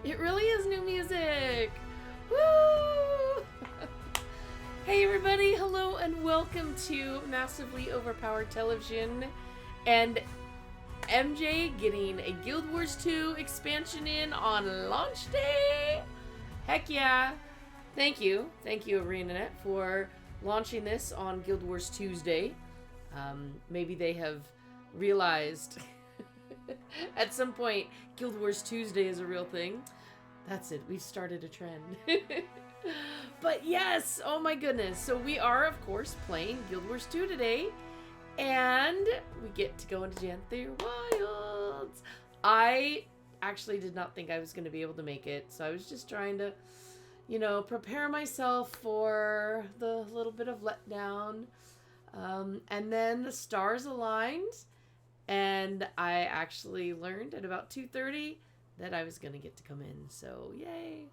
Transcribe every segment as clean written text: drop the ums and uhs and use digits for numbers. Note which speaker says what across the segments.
Speaker 1: It really is new music! Woo! Hey everybody, hello and welcome to Massively Overpowered Television and MJ getting a Guild Wars 2 expansion in on launch day! Heck yeah! Thank you, ArenaNet, for launching this on Guild Wars Tuesday. Maybe they have realized at some point Guild Wars Tuesday is a real thing. That's it, we've started a trend. But yes, oh my goodness. So we are, of course, playing Guild Wars 2 today. And we get to go into Janthir Wilds. I actually did not think I was going to be able to make it. So I was just trying to, prepare myself for the little bit of letdown. And then the stars aligned. And I actually learned at about 2:30 that I was going to get to come in. So yay.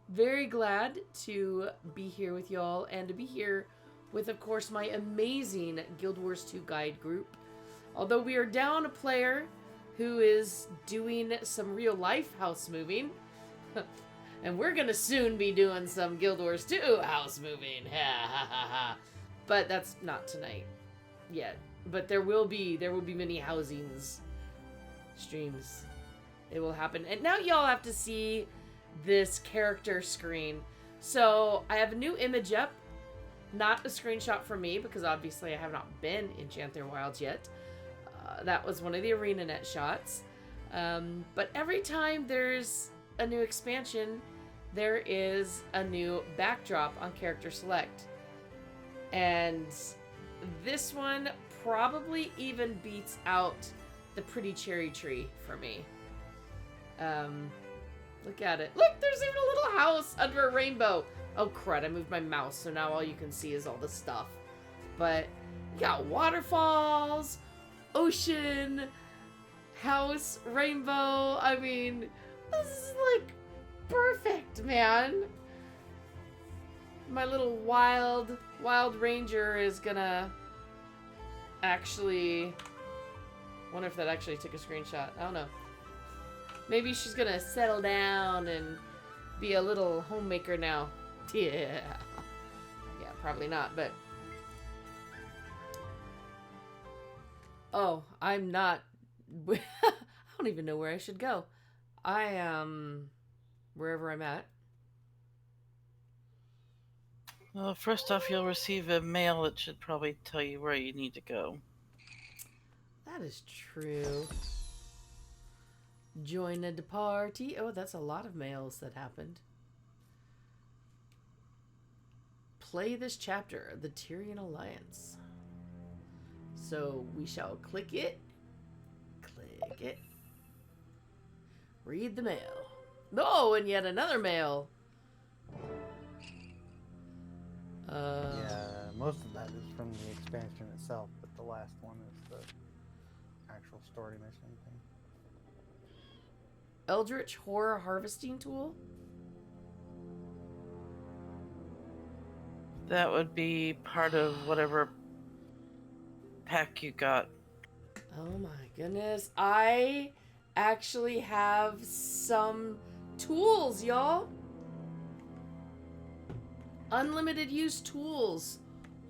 Speaker 1: Very glad to be here with y'all and to be here with, of course, my amazing Guild Wars 2 guide group. Although we are down a player who is doing some real life house moving. And we're going to soon be doing some Guild Wars 2 house moving. But that's not tonight yet. But there will be many housings streams. It will happen. And now y'all have to see this character screen. So I have a new image up. Not a screenshot for me, because obviously I have not been in Janthir Wilds yet. That was one of the ArenaNet shots. But every time there's a new expansion, there is a new backdrop on Character Select. And this one probably even beats out the Pretty Cherry Tree for me. Look at it. Look, there's even a little house under a rainbow. Oh, crud, I moved my mouse, so now all you can see is all the stuff. But you got waterfalls, ocean, house, rainbow. I mean, this is like perfect, man. My little wild ranger is gonna actually... wonder if that actually took a screenshot. I don't know. Maybe she's gonna settle down and be a little homemaker now. Yeah. Yeah, probably not, but... Oh, I'm not... I don't even know where I should go. I am... wherever I'm at.
Speaker 2: Well, first off, you'll receive a mail that should probably tell you where you need to go.
Speaker 1: That is true. Join the party. Oh, that's a lot of mails that happened. Play this chapter, the Tyrian Alliance. So we shall click it. Click it. Read the mail. Oh, and yet another mail.
Speaker 3: Yeah, most of that is from the expansion itself, but the last one is the actual story mission thing.
Speaker 1: Eldritch Horror Harvesting Tool?
Speaker 2: That would be part of whatever pack you got.
Speaker 1: Oh my goodness. I actually have some tools, y'all. Unlimited use tools.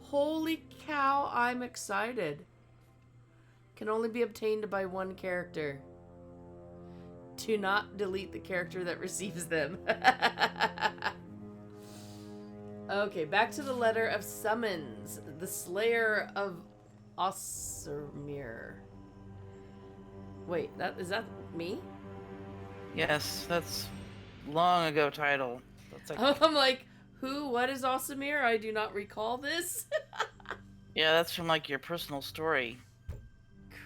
Speaker 1: Holy cow, I'm excited. Can only be obtained by one character. Do not delete the character that receives them. Okay, back to the letter of summons. The Slayer of Osurmir. Wait, is that me?
Speaker 2: Yes, that's long ago title. That's like,
Speaker 1: I'm like, who? What is Osurmir? I do not recall this.
Speaker 2: yeah, that's from like your personal story.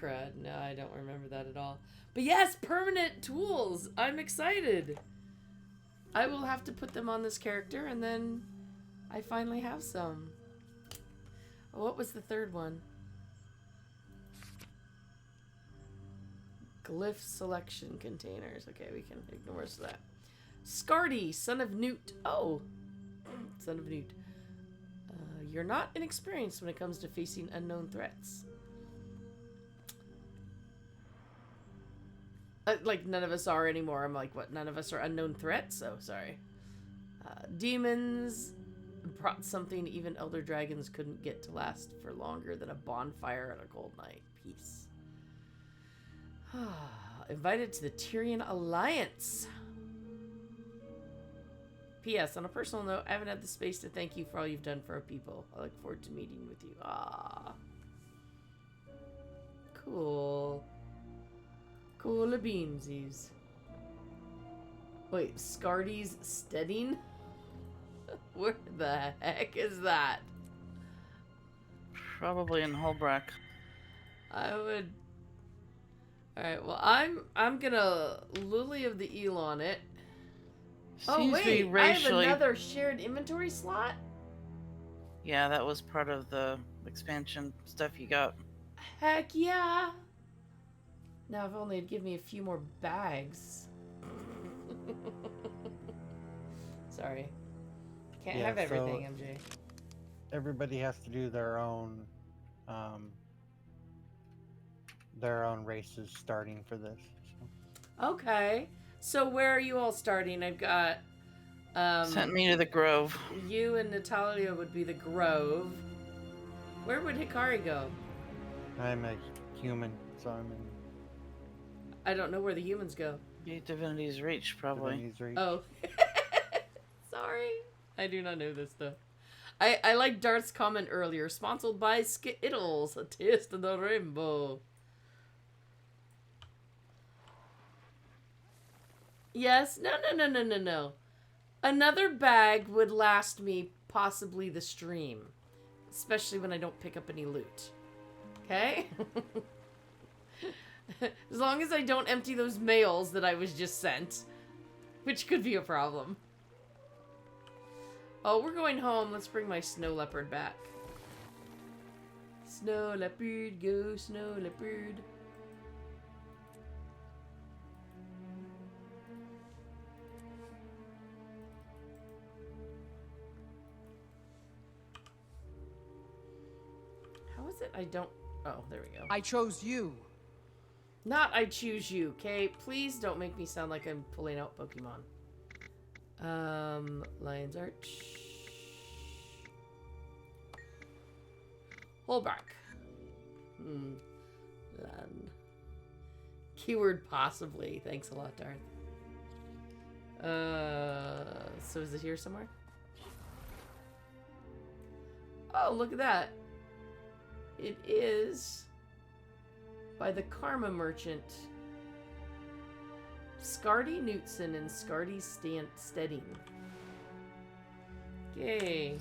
Speaker 1: Crud, no, I don't remember that at all. But yes, permanent tools. I'm excited. I will have to put them on this character, and then I finally have some. Oh, what was the third one? Glyph selection containers. Okay, we can ignore that. Scardy, son of Newt. Oh, son of Newt. You're not inexperienced when it comes to facing unknown threats. Like, none of us are anymore. I'm like, what? None of us are unknown threats? Oh, sorry. Demons brought something even elder dragons couldn't get to last for longer than a bonfire and a cold night. Peace. Invited to the Tyrian Alliance. P.S. On a personal note, I haven't had the space to thank you for all you've done for our people. I look forward to meeting with you. Ah. Cool. Cool beamsies. Wait, Scardy's Steading? Where the heck is that?
Speaker 2: Probably in Holbrack.
Speaker 1: I would... Alright, well, I'm gonna Lily of the Eel on it. Oh,
Speaker 2: Seems to be
Speaker 1: wait, I have
Speaker 2: racially...
Speaker 1: another shared inventory slot?
Speaker 2: Yeah, that was part of the expansion stuff you got.
Speaker 1: Heck yeah! Now, if only it'd give me a few more bags. Sorry. Can't have everything, MJ.
Speaker 3: Everybody has to do their own races starting for this. So.
Speaker 1: Okay. So where are you all starting? I've got...
Speaker 2: Sent me to the Grove.
Speaker 1: You and Natalia would be the Grove. Where would Hikari go?
Speaker 3: I'm a human, so I'm in
Speaker 1: I don't know where the humans go.
Speaker 2: Be Divinity's Reach, probably.
Speaker 3: Divinity's Reach.
Speaker 1: Oh. Sorry. I do not know this stuff. I like Darth's comment earlier. Sponsored by Skittles. A taste of the rainbow. Yes. No. Another bag would last me possibly the stream. Especially when I don't pick up any loot. Okay? As long as I don't empty those mails that I was just sent. Which could be a problem. Oh, we're going home. Let's bring my snow leopard back. Snow leopard, go snow leopard. How is it I don't... Oh, there we go.
Speaker 4: I chose you.
Speaker 1: Not I choose you, okay? Please don't make me sound like I'm pulling out Pokemon. Lion's Arch. Holbrack. Land. Keyword possibly. Thanks a lot, Darth. So is it here somewhere? Oh, look at that. It is by the Karma Merchant. Scardy Knutson and Scardy Steading. Okay.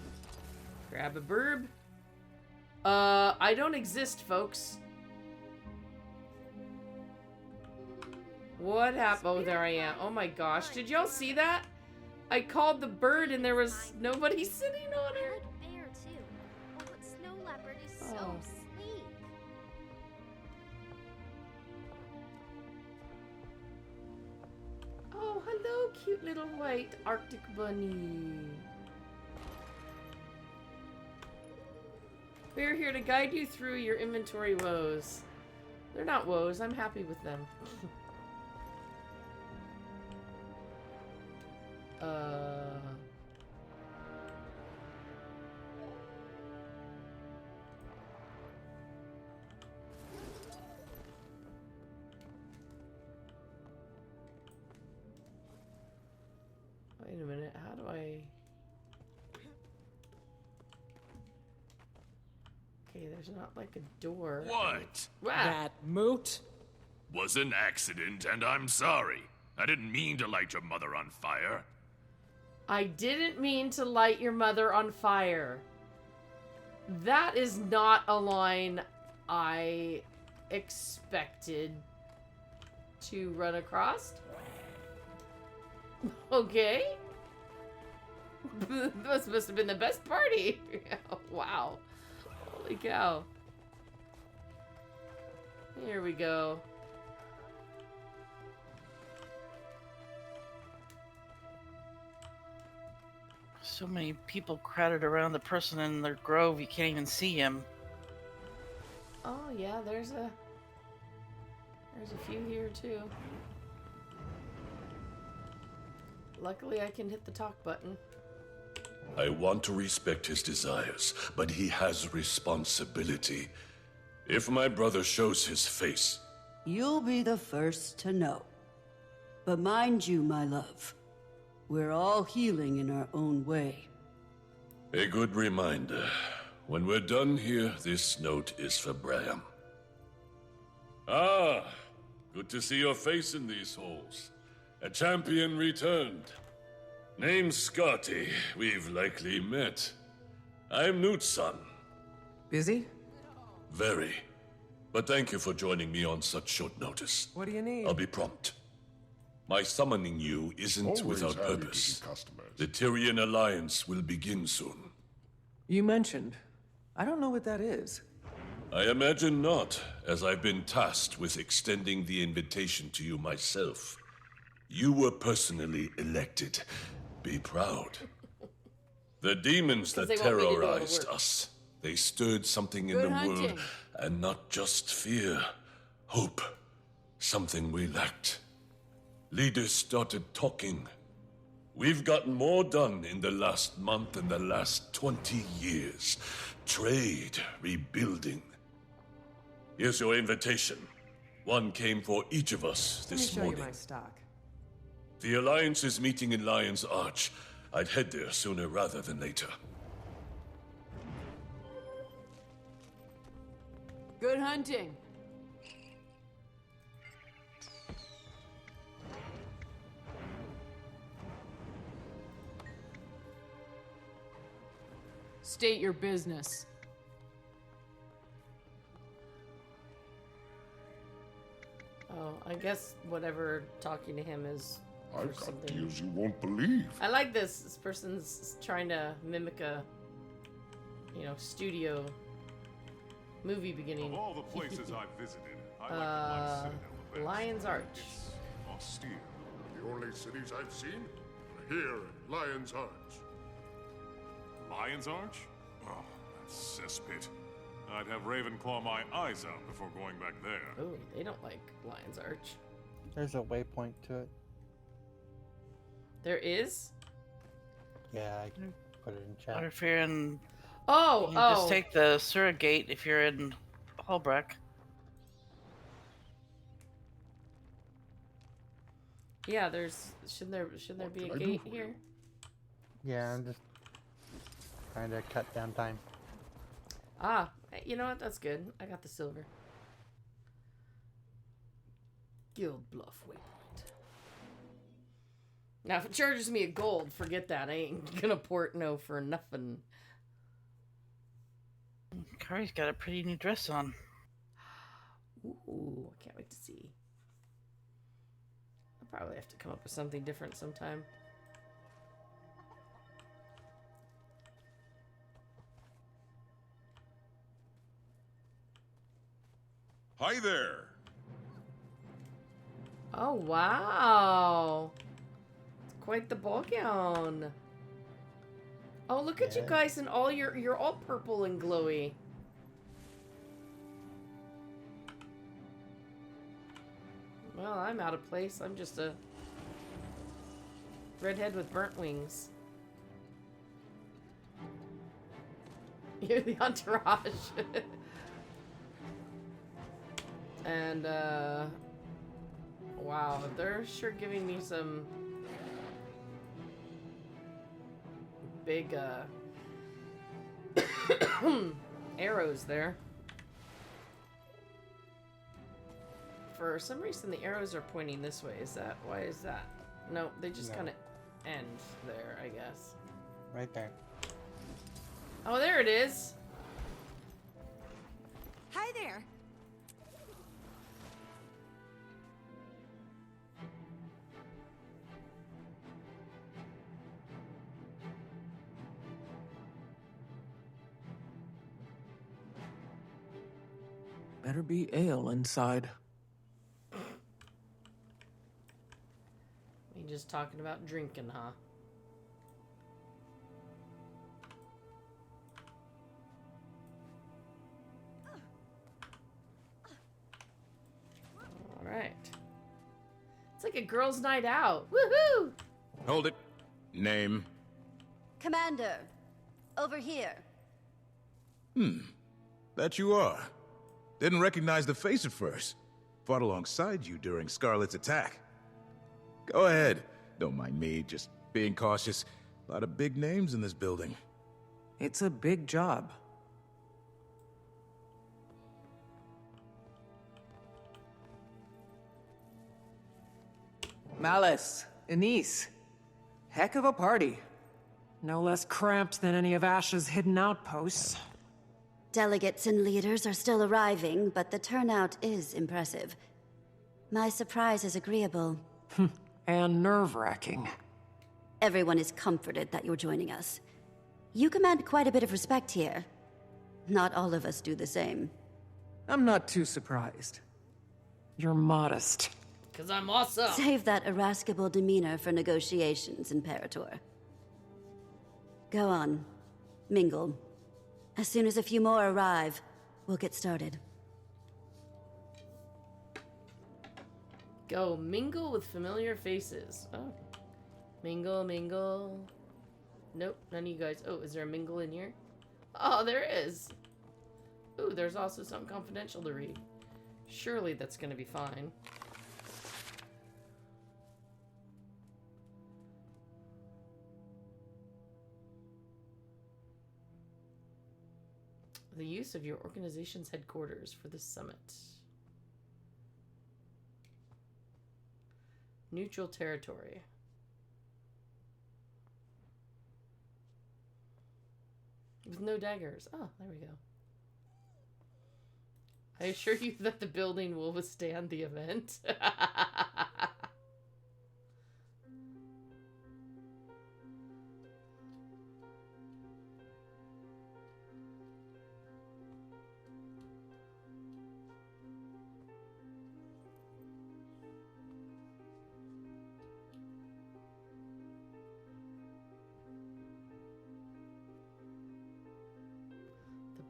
Speaker 1: Grab a burb. I don't exist, folks. What happened? Oh, there I am. Oh my gosh. Did y'all see that? I called the bird and there was nobody sitting on her.
Speaker 5: I like bear too. Oh, but snow leopard is so
Speaker 1: Oh.
Speaker 5: sleek.
Speaker 1: Oh, hello, cute little white Arctic bunny. We're here to guide you through your inventory woes. They're not woes, I'm happy with them. Wait a minute, how do I... Okay, there's not like a door.
Speaker 6: What?
Speaker 1: Wow.
Speaker 4: That moot?
Speaker 6: Was an accident, and I'm sorry. I didn't mean to light your mother on fire.
Speaker 1: I didn't mean to light your mother on fire. That is not a line I expected to run across. Okay. This must have been the best party. Wow. Holy cow. Here we go.
Speaker 2: So many people crowded around the person in their grove, you can't even see him.
Speaker 1: Oh yeah, there's a few here too. luckily I can hit the talk button.
Speaker 6: I want to respect his desires, but he has responsibility. If my brother shows his face...
Speaker 4: You'll be the first to know. But mind you, my love, we're all healing in our own way.
Speaker 6: A good reminder. When we're done here, this note is for Bram. Ah, good to see your face in these halls. A champion returned. Name's Scotty. We've likely met. I'm Newt's son.
Speaker 7: Busy?
Speaker 6: Very. But thank you for joining me on such short notice.
Speaker 7: What do you need?
Speaker 6: I'll be prompt. My summoning you isn't
Speaker 8: Always
Speaker 6: without
Speaker 8: happy to
Speaker 6: purpose.
Speaker 8: see customers.
Speaker 6: The Tyrian Alliance will begin soon.
Speaker 7: You mentioned. I don't know what that is.
Speaker 6: I imagine not, as I've been tasked with extending the invitation to you myself. You were personally elected. Be proud. The demons
Speaker 1: 'Cause
Speaker 6: that
Speaker 1: they want me to do all the
Speaker 6: terrorized
Speaker 1: work.
Speaker 6: us, they stirred something in
Speaker 4: Good
Speaker 6: the
Speaker 4: hunting.
Speaker 6: world, and not just fear, hope. Something we lacked. Leaders started talking. We've gotten more done in the last month than the last 20 years. Trade, rebuilding. Here's your invitation. One came for each of us
Speaker 7: Let me
Speaker 6: this
Speaker 7: show
Speaker 6: morning.
Speaker 7: you my stock.
Speaker 6: The Alliance is meeting in Lion's Arch. I'd head there sooner rather than later.
Speaker 4: Good hunting.
Speaker 9: State your business.
Speaker 1: Oh, I guess whatever talking to him is for
Speaker 8: I've got
Speaker 1: something.
Speaker 8: deals you won't believe.
Speaker 1: I like this. This person's trying to mimic a, studio movie beginning.
Speaker 10: Of all the places I've visited, I like my citadel the best.
Speaker 1: Lion's Arch.
Speaker 10: It's austere.
Speaker 8: The only cities I've seen are here at Lion's Arch.
Speaker 10: Lion's Arch? Oh, that cesspit. I'd have Raven claw my eyes out before going back there.
Speaker 1: Oh, they don't like Lion's Arch.
Speaker 3: There's a waypoint to it.
Speaker 1: There is?
Speaker 3: Yeah, I can put it in chat.
Speaker 2: Or if you're in,
Speaker 1: Oh,
Speaker 2: you just take the surrogate if you're in Holbrook.
Speaker 1: Yeah, shouldn't there
Speaker 8: What
Speaker 1: be a
Speaker 8: can I do
Speaker 1: gate
Speaker 8: for
Speaker 1: here?
Speaker 8: you?
Speaker 3: Yeah, I'm just trying to cut down time.
Speaker 1: Ah, you know what? That's good. I got the silver. Guild Bluff waypoint. Now, if it charges me a gold, forget that. I ain't gonna port no for nothing.
Speaker 2: Kari's got a pretty new dress on.
Speaker 1: Ooh, I can't wait to see. I'll probably have to come up with something different sometime.
Speaker 11: Hi there.
Speaker 1: Oh, wow. It's quite the ball gown. Oh, look at you
Speaker 3: Yeah.
Speaker 1: guys in all you're all purple and glowy. Well, I'm out of place. I'm just a redhead with burnt wings. You're the entourage. And, wow, they're sure giving me some big, arrows there. For some reason, the arrows are pointing this way. Why is that? No, they just
Speaker 3: No.
Speaker 1: kind of end there, I guess.
Speaker 3: Right there.
Speaker 1: Oh, there it is.
Speaker 5: Hi there.
Speaker 7: Better be ale inside.
Speaker 1: We just talking about drinking, huh? All right. It's like a girls' night out. Woohoo!
Speaker 11: Hold it. Name?
Speaker 4: Commander, over here.
Speaker 11: That you are. Didn't recognize the face at first. Fought alongside you during Scarlet's attack. Go ahead. Don't mind me, just being cautious. A lot of big names in this building.
Speaker 7: It's a big job. Malice, Anise. Heck of a party.
Speaker 9: No less cramped than any of Ash's hidden outposts.
Speaker 4: Delegates and leaders are still arriving, but the turnout is impressive. My surprise is agreeable.
Speaker 9: And nerve-wracking.
Speaker 4: Everyone is comforted that you're joining us. You command quite a bit of respect here. Not all of us do the same.
Speaker 7: I'm not too surprised.
Speaker 9: You're modest.
Speaker 1: Because I'm awesome.
Speaker 4: Save that irascible demeanor for negotiations, Imperator. Go on. Mingle. As soon as a few more arrive, we'll get started.
Speaker 1: Go mingle with familiar faces. Oh. Mingle, mingle. Nope, none of you guys. Oh, is there a mingle in here? Oh, there is. Ooh, there's also something confidential to read. Surely that's gonna be fine. The use of your organization's headquarters for the summit. Neutral territory. With no daggers. Oh, there we go. I assure you that the building will withstand the event.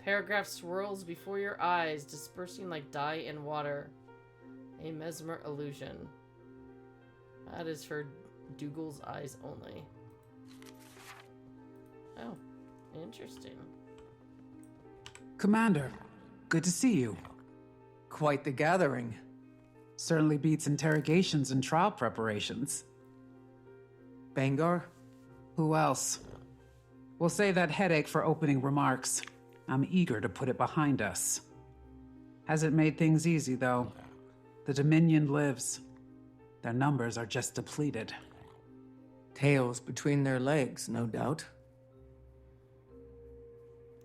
Speaker 1: Paragraph swirls before your eyes, dispersing like dye in water. A mesmer illusion. That is for Dougal's eyes only. Oh, interesting.
Speaker 12: Commander, good to see you.
Speaker 7: Quite the gathering.
Speaker 12: Certainly beats interrogations and trial preparations.
Speaker 7: Bangar?
Speaker 12: Who else? We'll save that headache for opening remarks. I'm eager to put it behind us. Hasn't made things easy, though. The Dominion lives. Their numbers are just depleted.
Speaker 7: Tails between their legs, no doubt.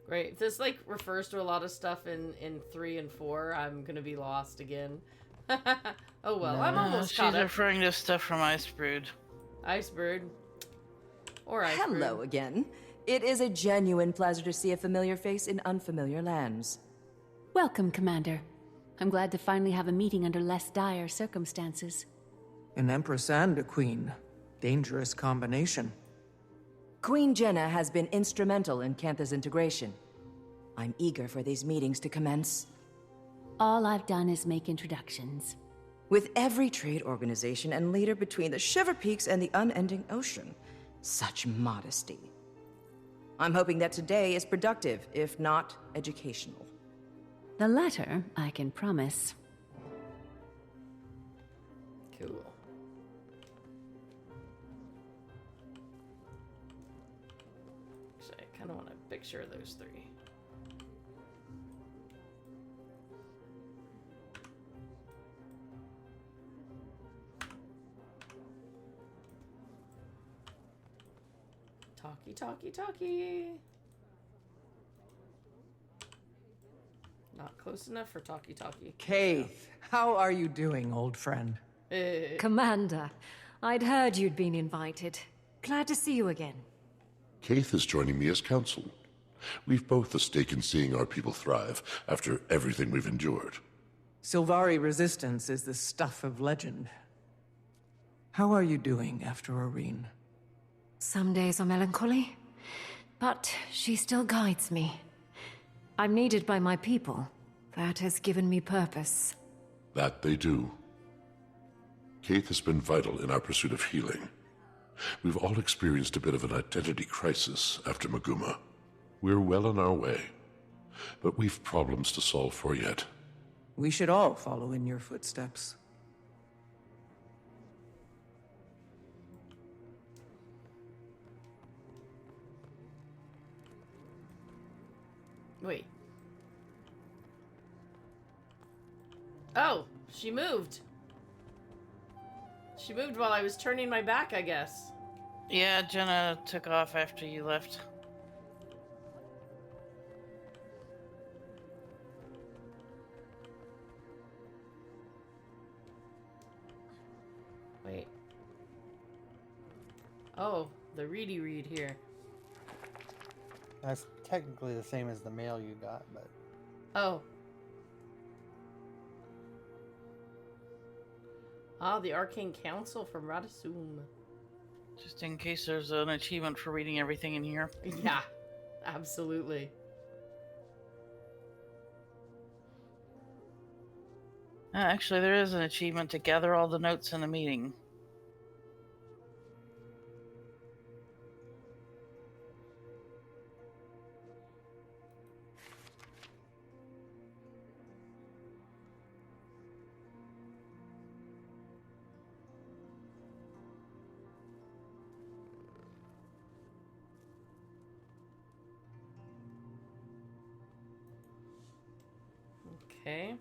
Speaker 1: Great. This, like, refers to a lot of stuff in 3 and 4. I'm gonna be lost again. Oh well, I'm almost caught up.
Speaker 2: She's referring to stuff from Icebrood.
Speaker 1: Icebrood. Or Icebrood.
Speaker 13: Hello again. It is a genuine pleasure to see a familiar face in unfamiliar lands.
Speaker 14: Welcome, Commander. I'm glad to finally have a meeting under less dire circumstances.
Speaker 7: An empress and a queen. Dangerous combination.
Speaker 13: Queen Jenna has been instrumental in Cantha's integration. I'm eager for these meetings to commence.
Speaker 14: All I've done is make introductions.
Speaker 13: With every trade organization and leader between the Shiver Peaks and the unending ocean. Such modesty. I'm hoping that today is productive, if not educational.
Speaker 14: The latter, I can promise.
Speaker 1: Cool. Actually, I kind of want a picture of those 3. Talkie. Not close enough for talkie.
Speaker 7: Kaith, how are you doing, old friend?
Speaker 15: Commander, I'd heard you'd been invited. Glad to see you again.
Speaker 8: Kaith is joining me as counsel. We've both a stake in seeing our people thrive after everything we've endured.
Speaker 7: Sylvari resistance is the stuff of legend. How are you doing after Arene?
Speaker 15: Some days are melancholy, but she still guides me. I'm needed by my people. That has given me purpose.
Speaker 8: That they do. Kaith has been vital in our pursuit of healing. We've all experienced a bit of an identity crisis after Maguma. We're well on our way, but we've problems to solve for yet.
Speaker 7: We should all follow in your footsteps.
Speaker 1: Wait. Oh, she moved. She moved while I was turning my back, I guess.
Speaker 2: Yeah, Jenna took off after you left.
Speaker 1: Wait. Oh, the reedy read here.
Speaker 3: That's technically the same as the mail you got, but...
Speaker 1: Oh. Ah, the Arcane Council from Radisum.
Speaker 2: Just in case there's an achievement for reading everything in here.
Speaker 1: Yeah, absolutely.
Speaker 2: Actually, there is an achievement to gather all the notes in a meeting.
Speaker 1: Okay.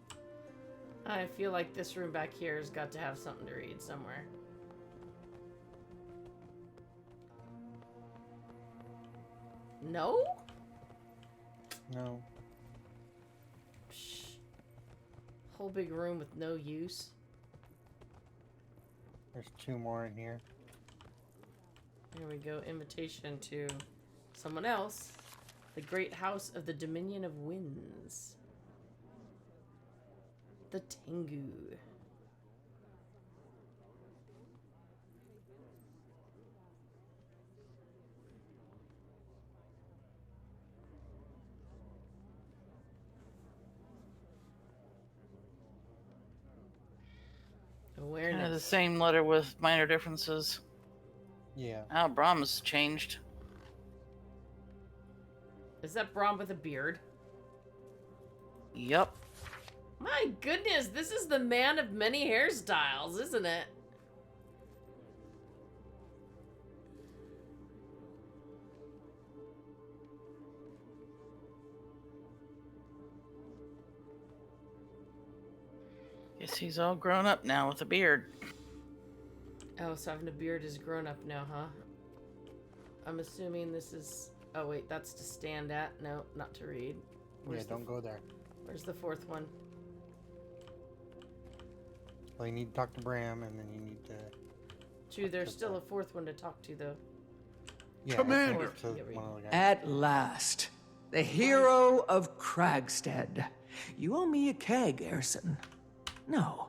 Speaker 1: I feel like this room back here has got to have something to read somewhere. No?
Speaker 3: No.
Speaker 1: Psh. Whole big room with no use.
Speaker 3: There's 2 more in here.
Speaker 1: Here we go. Invitation to someone else. The Great House of the Dominion of Winds. The Tengu. Awareness.
Speaker 2: Kind of the same letter with minor differences.
Speaker 3: Yeah.
Speaker 2: Oh, Brahm's changed.
Speaker 1: Is that Brahm with a beard?
Speaker 2: Yep.
Speaker 1: My goodness, this is the man of many hairstyles, isn't it?
Speaker 2: Guess he's all grown up now with a beard.
Speaker 1: Oh, so having a beard is grown up now, huh? I'm assuming this is... Oh, wait, that's to stand at. No, not to read.
Speaker 3: Yeah, don't go there.
Speaker 1: Where's the 4th one?
Speaker 3: Well, you need to talk to Bram, and then you need to...
Speaker 1: True, there's still a 4th one to talk to, though.
Speaker 3: Yeah,
Speaker 11: Commander!
Speaker 7: At last, the hero of Kragstead. You owe me a keg, Erson. No,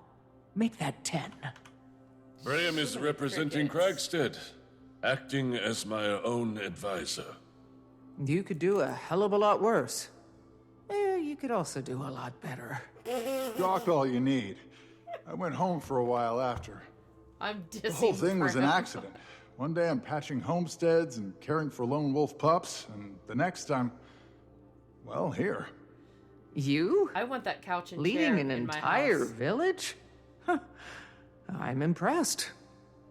Speaker 7: make that 10.
Speaker 6: Graham is representing Kragstead, acting as my own advisor.
Speaker 7: You could do a hell of a lot worse. You could also do a lot better.
Speaker 16: Doc, all you need. I went home for a while after.
Speaker 1: I'm dissing
Speaker 16: The whole thing was an
Speaker 1: Bram.
Speaker 16: accident. One day I'm patching homesteads and caring for lone wolf pups, and the next I'm, well, here.
Speaker 7: You?
Speaker 1: I want that couch and
Speaker 7: Leading
Speaker 1: chair
Speaker 7: an
Speaker 1: in my
Speaker 7: entire
Speaker 1: house.
Speaker 7: village? Huh. I'm impressed.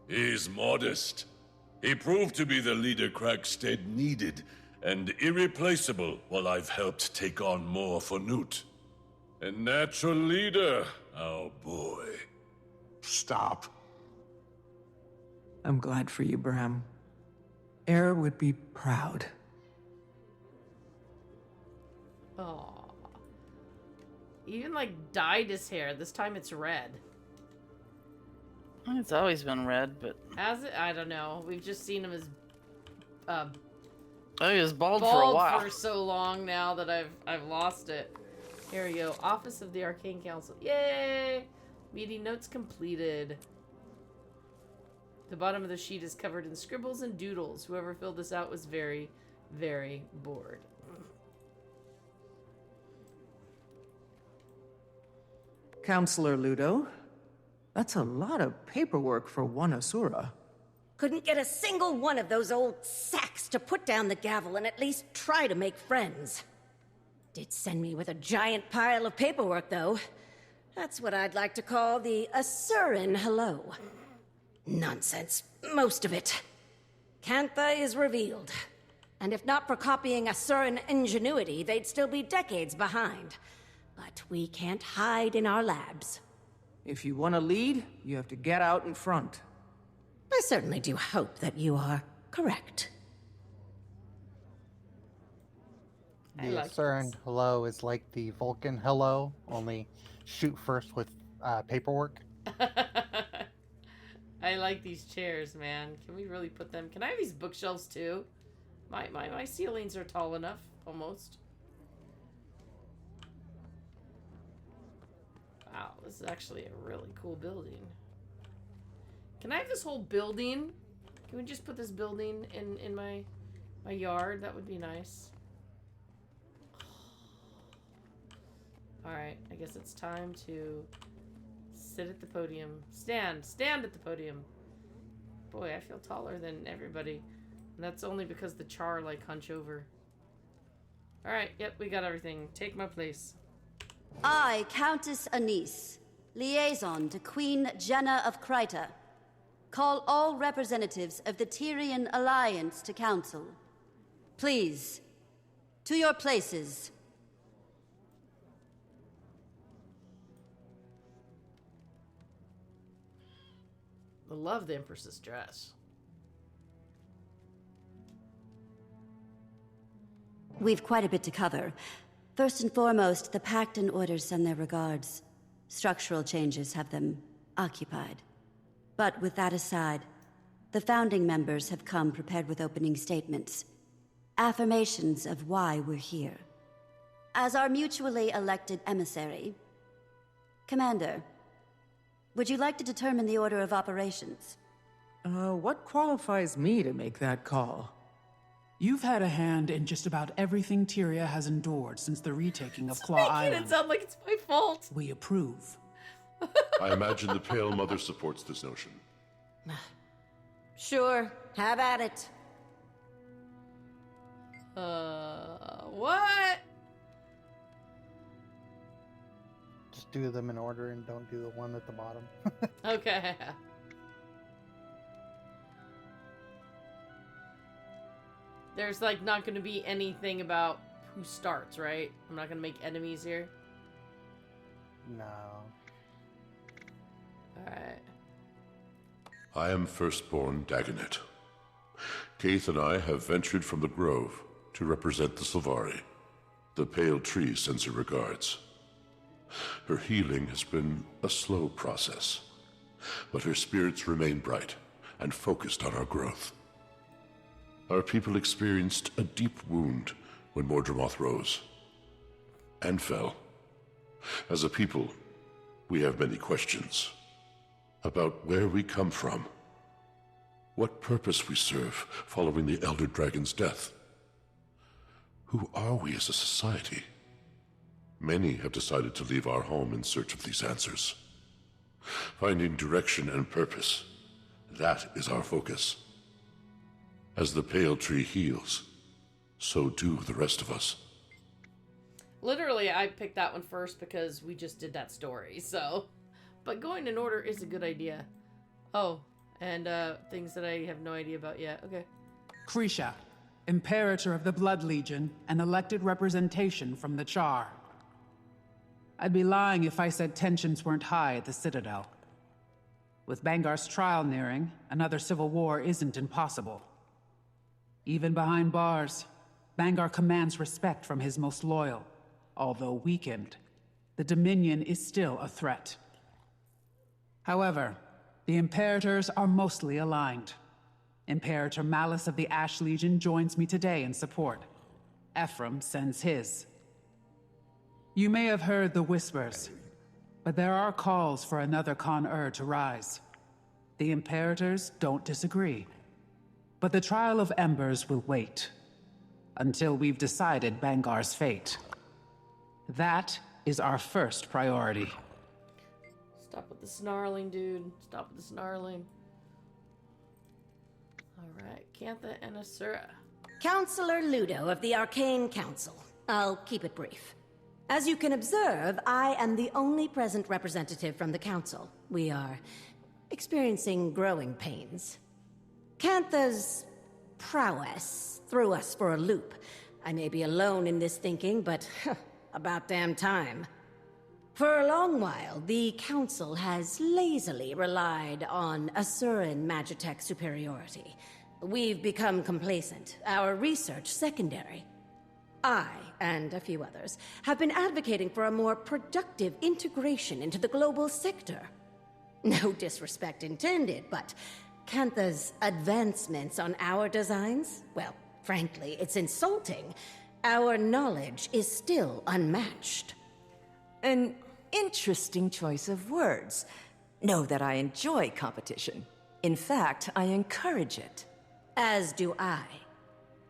Speaker 6: He's modest. He proved to be the leader Kragstead needed, and irreplaceable while I've helped take on more for Newt. A natural leader, our boy.
Speaker 16: Stop.
Speaker 7: I'm glad for you, Bram. Air would be proud.
Speaker 1: Aw. He even, like, dyed his hair. This time it's red.
Speaker 2: It's always been red, but...
Speaker 1: Has it? I don't know. We've just seen him as...
Speaker 2: Oh, he was bald for a while.
Speaker 1: for so long now that I've lost it. Here we go. Office of the Arcane Council. Yay! Meeting notes completed. The bottom of the sheet is covered in scribbles and doodles. Whoever filled this out was very, very bored.
Speaker 7: Counselor Ludo, that's a lot of paperwork for one Asura.
Speaker 17: Couldn't get a single one of those old sacks to put down the gavel and at least try to make friends. Did send me with a giant pile of paperwork, though. That's what I'd like to call the Asuran hello. Nonsense, most of it. Cantha is revealed. And if not for copying Asuran ingenuity, they'd still be decades behind. But we can't hide in our labs.
Speaker 7: If you want to lead, you have to get out in front.
Speaker 17: I certainly do hope that you are correct.
Speaker 3: The Asuran hello is like the Vulcan hello, only shoot first with paperwork.
Speaker 1: I like these chairs, man. Can we really put them? Can I have these bookshelves too? My ceilings are tall enough, almost. Wow, this is actually a really cool building. Can I have this whole building? Can we just put this building in my yard? That would be nice. Alright, I guess it's time to sit at the podium. Stand at the podium. Boy, I feel taller than everybody. And that's only because the char like hunch over. Alright, yep, we got everything. Take my place.
Speaker 4: I, Countess Anise, liaison to Queen Jenna of Kryta, call all representatives of the Tyrian Alliance to council. Please, to your places.
Speaker 1: I love the Empress's dress.
Speaker 4: We've quite a bit to cover. First and foremost, the Pact and Orders send their regards. Structural changes have them occupied. But with that aside, the founding members have come prepared with opening statements. Affirmations of why we're here. As our mutually elected emissary, Commander, would you like to determine the order of operations?
Speaker 7: What qualifies me to make that call?
Speaker 12: You've had a hand in just about everything Tyria has endured since the retaking of Claw Island.
Speaker 1: It sound like it's my fault.
Speaker 12: We approve.
Speaker 8: I imagine the Pale Mother supports this notion.
Speaker 17: Sure, have at it.
Speaker 1: What?
Speaker 3: Just do them in order and don't do the one at the bottom.
Speaker 1: Okay. There's like not going to be anything about who starts, right? I'm not going to make enemies here.
Speaker 3: No.
Speaker 1: Alright.
Speaker 8: I am firstborn Dagonet. Keith and I have ventured from the Grove to represent the Sylvari. The Pale Tree sends her regards. Her healing has been a slow process, but her spirits remain bright and focused on our growth. Our people experienced a deep wound when Mordramoth rose and fell. As a people, we have many questions about where we come from, what purpose we serve following the Elder Dragon's death. Who are we as a society? Many have decided to leave our home in search of these answers. Finding direction and purpose, that is our focus. As the Pale Tree heals, so do the rest of us.
Speaker 1: Literally, I picked that one first because we just did that story, so... But going in order is a good idea. Oh, and things that I have no idea about yet. Okay.
Speaker 12: Krisha, Imperator of the Blood Legion and elected representation from the Char. I'd be lying if I said tensions weren't high at the Citadel. With Bangar's trial nearing, another civil war isn't impossible. Even behind bars, Bangar commands respect from his most loyal. Although weakened, the Dominion is still a threat. However, the Imperators are mostly aligned. Imperator Malice of the Ash Legion joins me today in support. Ephraim sends his. You may have heard the whispers, but there are calls for another Con-Ur to rise. The Imperators don't disagree. But the Trial of Embers will wait until we've decided Bangar's fate. That is our first priority.
Speaker 1: Stop with the snarling, dude. Stop with the snarling. Alright, Cantha and Asura.
Speaker 17: Counselor Ludo of the Arcane Council. I'll keep it brief. As you can observe, I am the only present representative from the Council. We are experiencing growing pains. Cantha's prowess threw us for a loop. I may be alone in this thinking, but about damn time. For a long while, the Council has lazily relied on Asuran Magitech superiority. We've become complacent, our research secondary. I, and a few others, have been advocating for a more productive integration into the global sector. No disrespect intended, but Cantha's advancements on our designs, well, frankly, it's insulting. Our knowledge is still unmatched.
Speaker 13: An interesting choice of words. Know that I enjoy competition. In fact, I encourage it.
Speaker 17: As do I.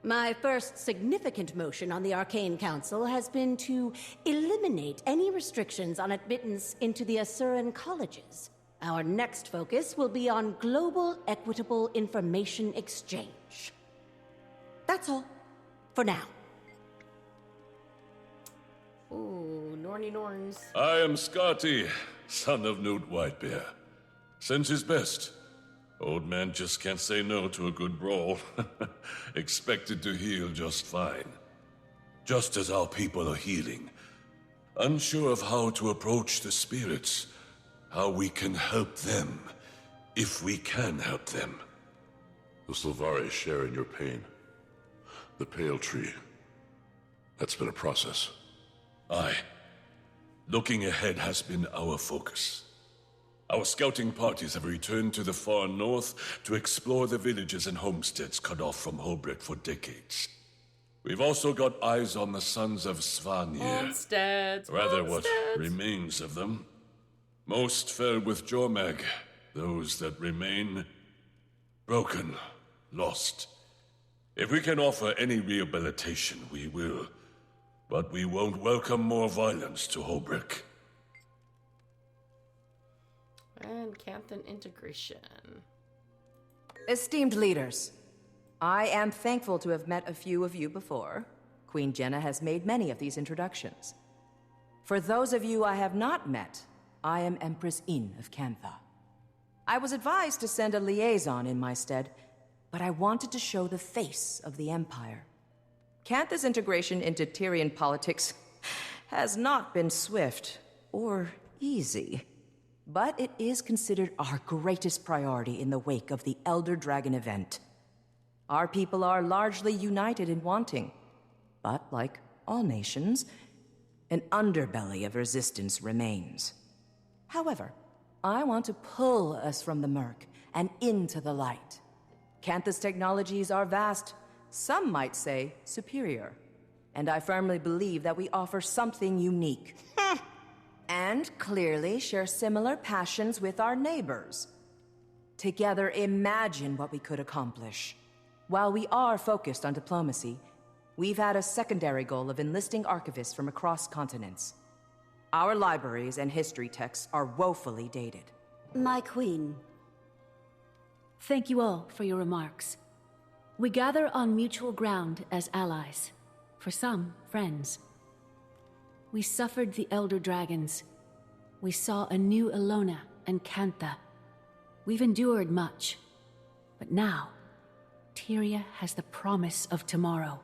Speaker 17: My first significant motion on the Arcane Council has been to eliminate any restrictions on admittance into the Asuran colleges. Our next focus will be on global equitable information exchange. That's all. For now.
Speaker 1: Ooh, Norny Norns.
Speaker 6: I am Scotty, son of Newt Whitebear. Sends his best. Old man just can't say no to a good brawl. Expected to heal just fine. Just as our people are healing. Unsure of how to approach the spirits. How we can help them. If we can help them.
Speaker 8: The Sylvari share in your pain. The Pale Tree. That's been a process.
Speaker 6: Aye. Looking ahead has been our focus. Our scouting parties have returned to the far north to explore the villages and homesteads cut off from Holbrook for decades. We've also got eyes on the sons of Svanir.
Speaker 1: Homesteads.
Speaker 6: Rather, what remains of them. Most fell with Jormag. Those that remain, broken, lost. If we can offer any rehabilitation, we will. But we won't welcome more violence to Holbrook.
Speaker 1: And Canthan integration.
Speaker 13: Esteemed leaders, I am thankful to have met a few of you before. Queen Jenna has made many of these introductions. For those of you I have not met, I am Empress In of Cantha. I was advised to send a liaison in my stead, but I wanted to show the face of the Empire. Cantha's integration into Tyrian politics has not been swift or easy. But it is considered our greatest priority in the wake of the Elder Dragon event. Our people are largely united in wanting, but like all nations, an underbelly of resistance remains. However, I want to pull us from the murk and into the light. Cantha's technologies are vast, some might say superior, and I firmly believe that we offer something unique. And clearly share similar passions with our neighbors. Together, imagine what we could accomplish. While we are focused on diplomacy, we've had a secondary goal of enlisting archivists from across continents. Our libraries and history texts are woefully dated.
Speaker 4: My queen.
Speaker 14: Thank you all for your remarks. We gather on mutual ground as allies. For some, friends. We suffered the Elder Dragons. We saw a new Ilona and Cantha. We've endured much. But now, Tyria has the promise of tomorrow.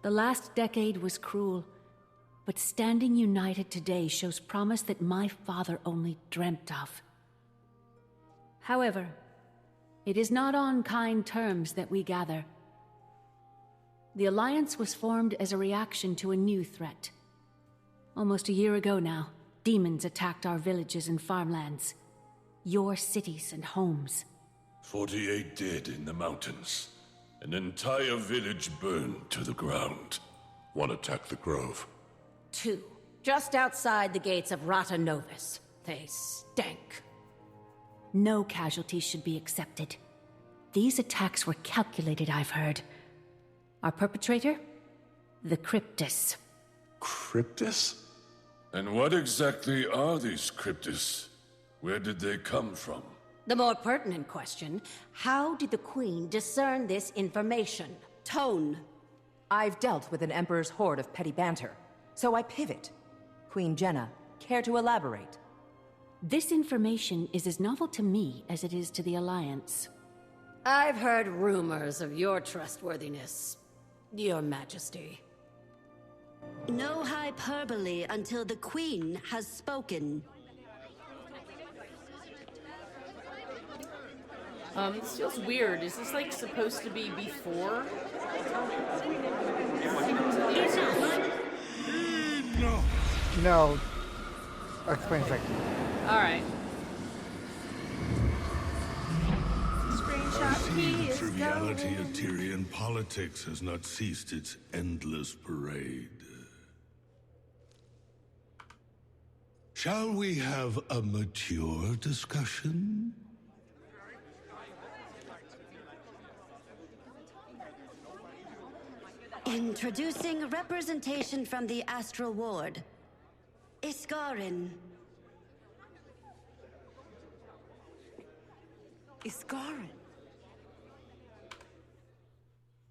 Speaker 14: The last decade was cruel, but standing united today shows promise that my father only dreamt of. However, it is not on kind terms that we gather. The Alliance was formed as a reaction to a new threat. Almost a year ago now, demons attacked our villages and farmlands. Your cities and homes.
Speaker 6: 48 dead in the mountains. An entire village burned to the ground.
Speaker 8: One attacked the grove.
Speaker 17: 2, just outside the gates of Rata Novus. They stank.
Speaker 14: No casualties should be accepted. These attacks were calculated, I've heard. Our perpetrator? The Cryptus.
Speaker 8: Cryptus?
Speaker 6: And what exactly are these Cryptus? Where did they come from?
Speaker 17: The more pertinent question, how did the Queen discern this information?
Speaker 4: Tone.
Speaker 13: I've dealt with an Emperor's horde of petty banter, so I pivot. Queen Jenna, care to elaborate?
Speaker 14: This information is as novel to me as it is to the Alliance.
Speaker 17: I've heard rumors of your trustworthiness, Your Majesty.
Speaker 4: No hyperbole until the Queen has spoken.
Speaker 1: This feels weird. Is this like supposed to be before?
Speaker 3: No. Explain a second.
Speaker 1: Alright.
Speaker 6: Our zeal for triviality of Tyrian politics has not ceased its endless parade. Shall we have a mature discussion?
Speaker 4: Introducing a representation from the Astral Ward. Iskarin.
Speaker 8: Iskarin.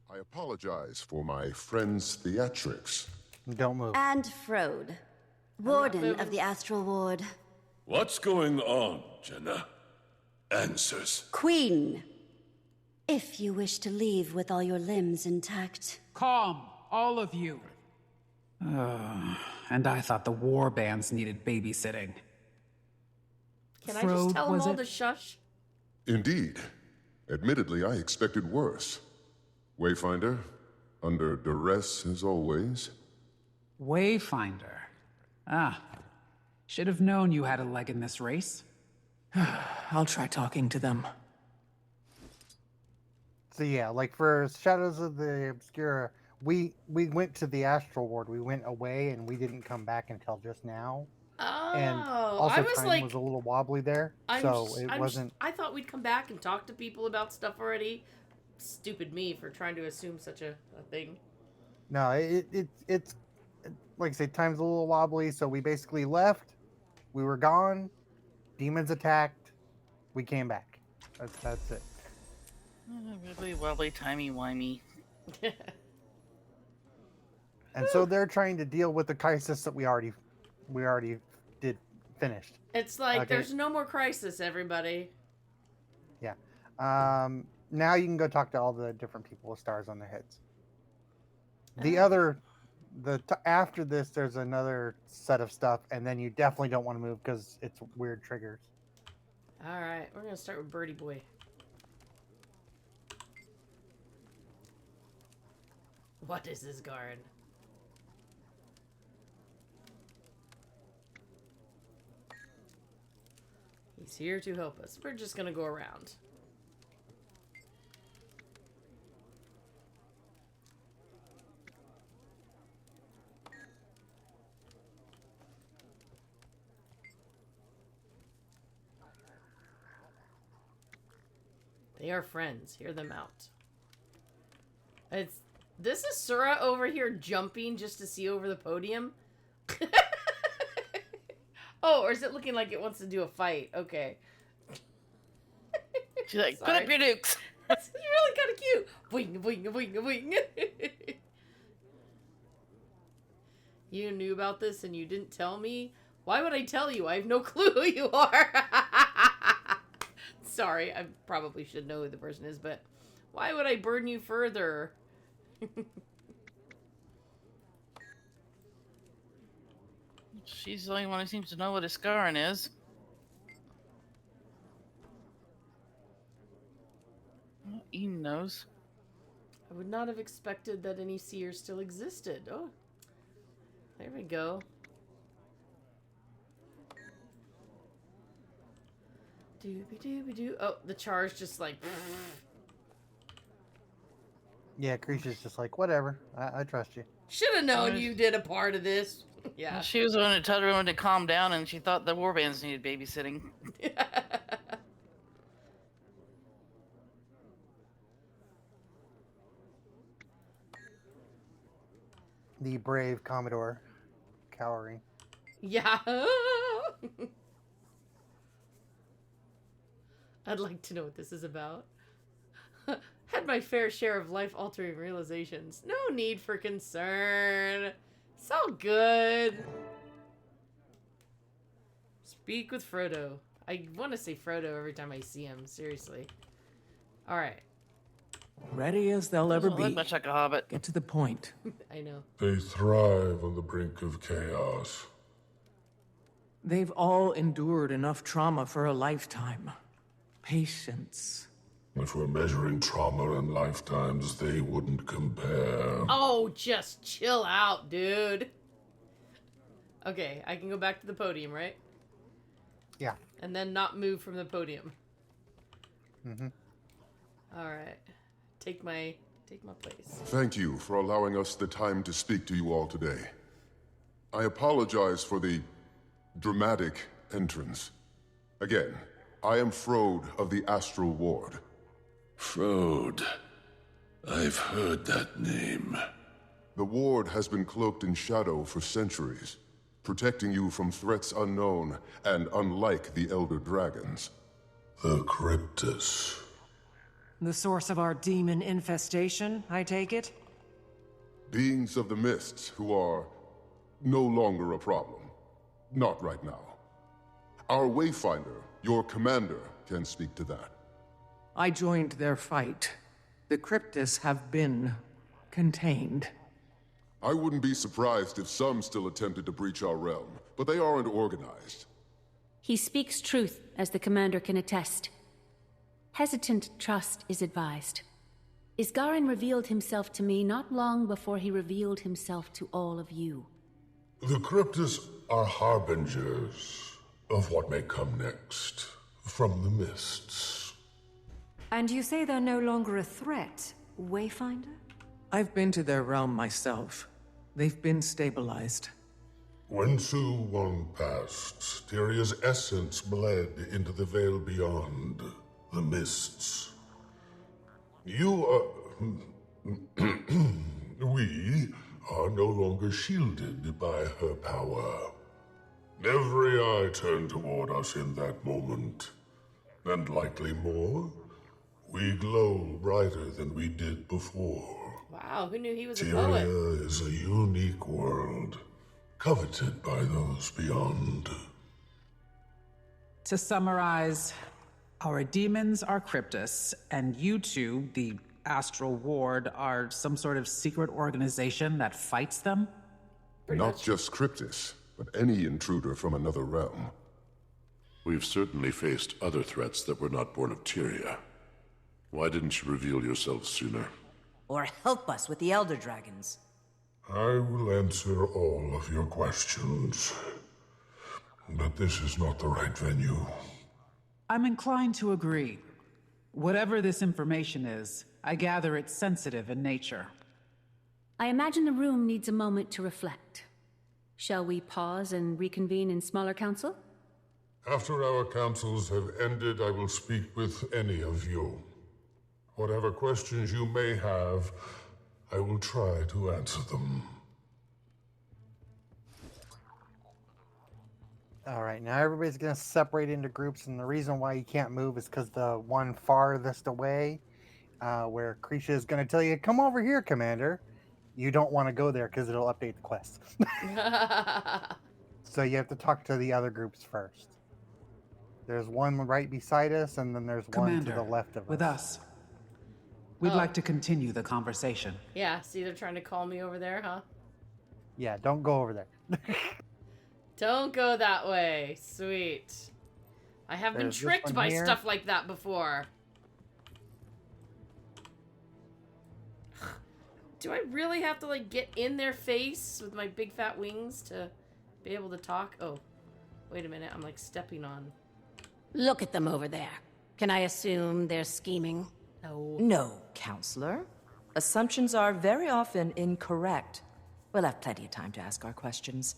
Speaker 8: I apologize for my friend's theatrics.
Speaker 3: Don't move.
Speaker 4: And Frode, Warden of the Astral Ward.
Speaker 6: What's going on, Jenna? Answers.
Speaker 4: Queen. If you wish to leave with all your limbs intact.
Speaker 12: Calm, all of you. And I thought the war bands needed babysitting.
Speaker 1: Can I just tell them all to shush?
Speaker 8: Indeed. Admittedly, I expected worse. Wayfinder, under duress as always.
Speaker 12: Wayfinder. Ah. Should have known you had a leg in this race.
Speaker 7: I'll try talking to them.
Speaker 3: So yeah, like for Shadows of the Obscura, we went to the Astral Ward. We went away and we didn't come back until just now.
Speaker 1: Oh,
Speaker 3: And also
Speaker 1: I was
Speaker 3: time
Speaker 1: like,
Speaker 3: was a little wobbly there, so it wasn't.
Speaker 1: I thought we'd come back and talk to people about stuff already. Stupid me for trying to assume such a thing.
Speaker 3: No, it's like I say, time's a little wobbly, so we basically left. We were gone. Demons attacked. We came back. That's it.
Speaker 2: Really wobbly, timey-wimey.
Speaker 3: And so they're trying to deal with the crisis that we already did finished.
Speaker 1: It's like
Speaker 3: Okay.
Speaker 1: there's no more crisis, everybody.
Speaker 3: Yeah. Now you can go talk to all the different people with stars on their heads. After this, there's another set of stuff, and then you definitely don't want to move because it's weird triggers.
Speaker 1: All right, we're gonna start with Birdie Boy. What is this guard? He's here to help us. We're just gonna go around. They are friends. Hear them out. This is Sura over here jumping just to see over the podium. Oh, or is it looking like it wants to do a fight? Okay.
Speaker 2: She's like, put up your nukes.
Speaker 1: That's really kind of cute. Boing, boing, boing, boing. You knew about this and you didn't tell me? Why would I tell you? I have no clue who you are. Sorry, I probably should know who the person is, but why would I burden you further?
Speaker 2: She's the only one who seems to know what a Scarin is. Well, Ian knows.
Speaker 1: I would not have expected that any seers still existed. Oh, there we go. Doobie-doobie-doo. Oh, the char's just like...
Speaker 3: Yeah, Krisha's just like, whatever. I trust you.
Speaker 1: Should have known you did a part of this. Yeah.
Speaker 2: She was the one who told everyone to calm down, and she thought the warbands needed babysitting.
Speaker 3: The brave Commodore cowering.
Speaker 1: Yeah. I'd like to know what this is about. Had my fair share of life-altering realizations. No need for concern. It's all good. Speak with Frodo. I want to say Frodo every time I see him. Seriously. Alright.
Speaker 7: Ready as they'll ever
Speaker 2: Doesn't look
Speaker 7: be.
Speaker 2: much like a hobbit.
Speaker 7: Get to the point.
Speaker 1: I know.
Speaker 8: They thrive on the brink of chaos.
Speaker 7: They've all endured enough trauma for a lifetime. Patience.
Speaker 8: If we're measuring trauma and lifetimes, they wouldn't compare.
Speaker 1: Oh, just chill out, dude. Okay, I can go back to the podium, right?
Speaker 3: Yeah.
Speaker 1: And then not move from the podium.
Speaker 3: Mm-hmm.
Speaker 1: Alright. Take my place.
Speaker 8: Thank you for allowing us the time to speak to you all today. I apologize for the dramatic entrance. Again, I am Frode of the Astral Ward.
Speaker 6: Frode. I've heard that name.
Speaker 8: The Ward has been cloaked in shadow for centuries, protecting you from threats unknown and unlike the Elder Dragons.
Speaker 6: The Cryptus.
Speaker 9: The source of our demon infestation, I take it?
Speaker 8: Beings of the Mists who are no longer a problem. Not right now. Our Wayfinder, your commander, can speak to that.
Speaker 7: I joined their fight. The Cryptus have been contained.
Speaker 8: I wouldn't be surprised if some still attempted to breach our realm, but they aren't organized.
Speaker 14: He speaks truth, as the commander can attest. Hesitant trust is advised. Isgarin revealed himself to me not long before he revealed himself to all of you.
Speaker 6: The Cryptus are harbingers of what may come next from the mists.
Speaker 15: And you say they're no longer a threat, Wayfinder?
Speaker 7: I've been to their realm myself. They've been stabilized.
Speaker 6: When Su Wang passed, Tyria's essence bled into the veil beyond, the mists. You are... we are no longer shielded by her power. Every eye turned toward us in that moment, and likely more. We glow brighter than we did before.
Speaker 1: Wow, who knew he was a poet?
Speaker 6: Tyria is a unique world, coveted by those beyond.
Speaker 12: To summarize, our demons are Cryptus, and you two, the Astral Ward, are some sort of secret organization that fights them?
Speaker 8: Not just Cryptus, but any intruder from another realm. We've certainly faced other threats that were not born of Tyria. Why didn't you reveal yourself sooner?
Speaker 13: Or help us with the Elder Dragons.
Speaker 6: I will answer all of your questions, but this is not the right venue.
Speaker 12: I'm inclined to agree. Whatever this information is, I gather it's sensitive in nature.
Speaker 14: I imagine the room needs a moment to reflect. Shall we pause and reconvene in smaller council?
Speaker 6: After our councils have ended, I will speak with any of you. Whatever questions you may have, I will try to answer them.
Speaker 3: All right, now everybody's going to separate into groups, and the reason why you can't move is because the one farthest away, where Krisha is going to tell you, come over here, Commander. You don't want to go there because it'll update the quest. So you have to talk to the other groups first. There's one right beside us, and then there's
Speaker 12: Commander,
Speaker 3: one to the left of us.
Speaker 12: with us. We'd like to continue the conversation.
Speaker 1: Yeah, see, they're trying to call me over there, huh?
Speaker 3: Yeah, don't go over there.
Speaker 1: Don't go that way. Sweet. I have been
Speaker 3: There's this
Speaker 1: tricked
Speaker 3: one
Speaker 1: by
Speaker 3: here.
Speaker 1: stuff like that before. Do I really have to, like, get in their face with my big fat wings to be able to talk? Oh, wait a minute. I'm, like, stepping on.
Speaker 17: Look at them over there. Can I assume they're scheming?
Speaker 1: No.
Speaker 13: No, Counselor. Assumptions are very often incorrect. We'll have plenty of time to ask our questions.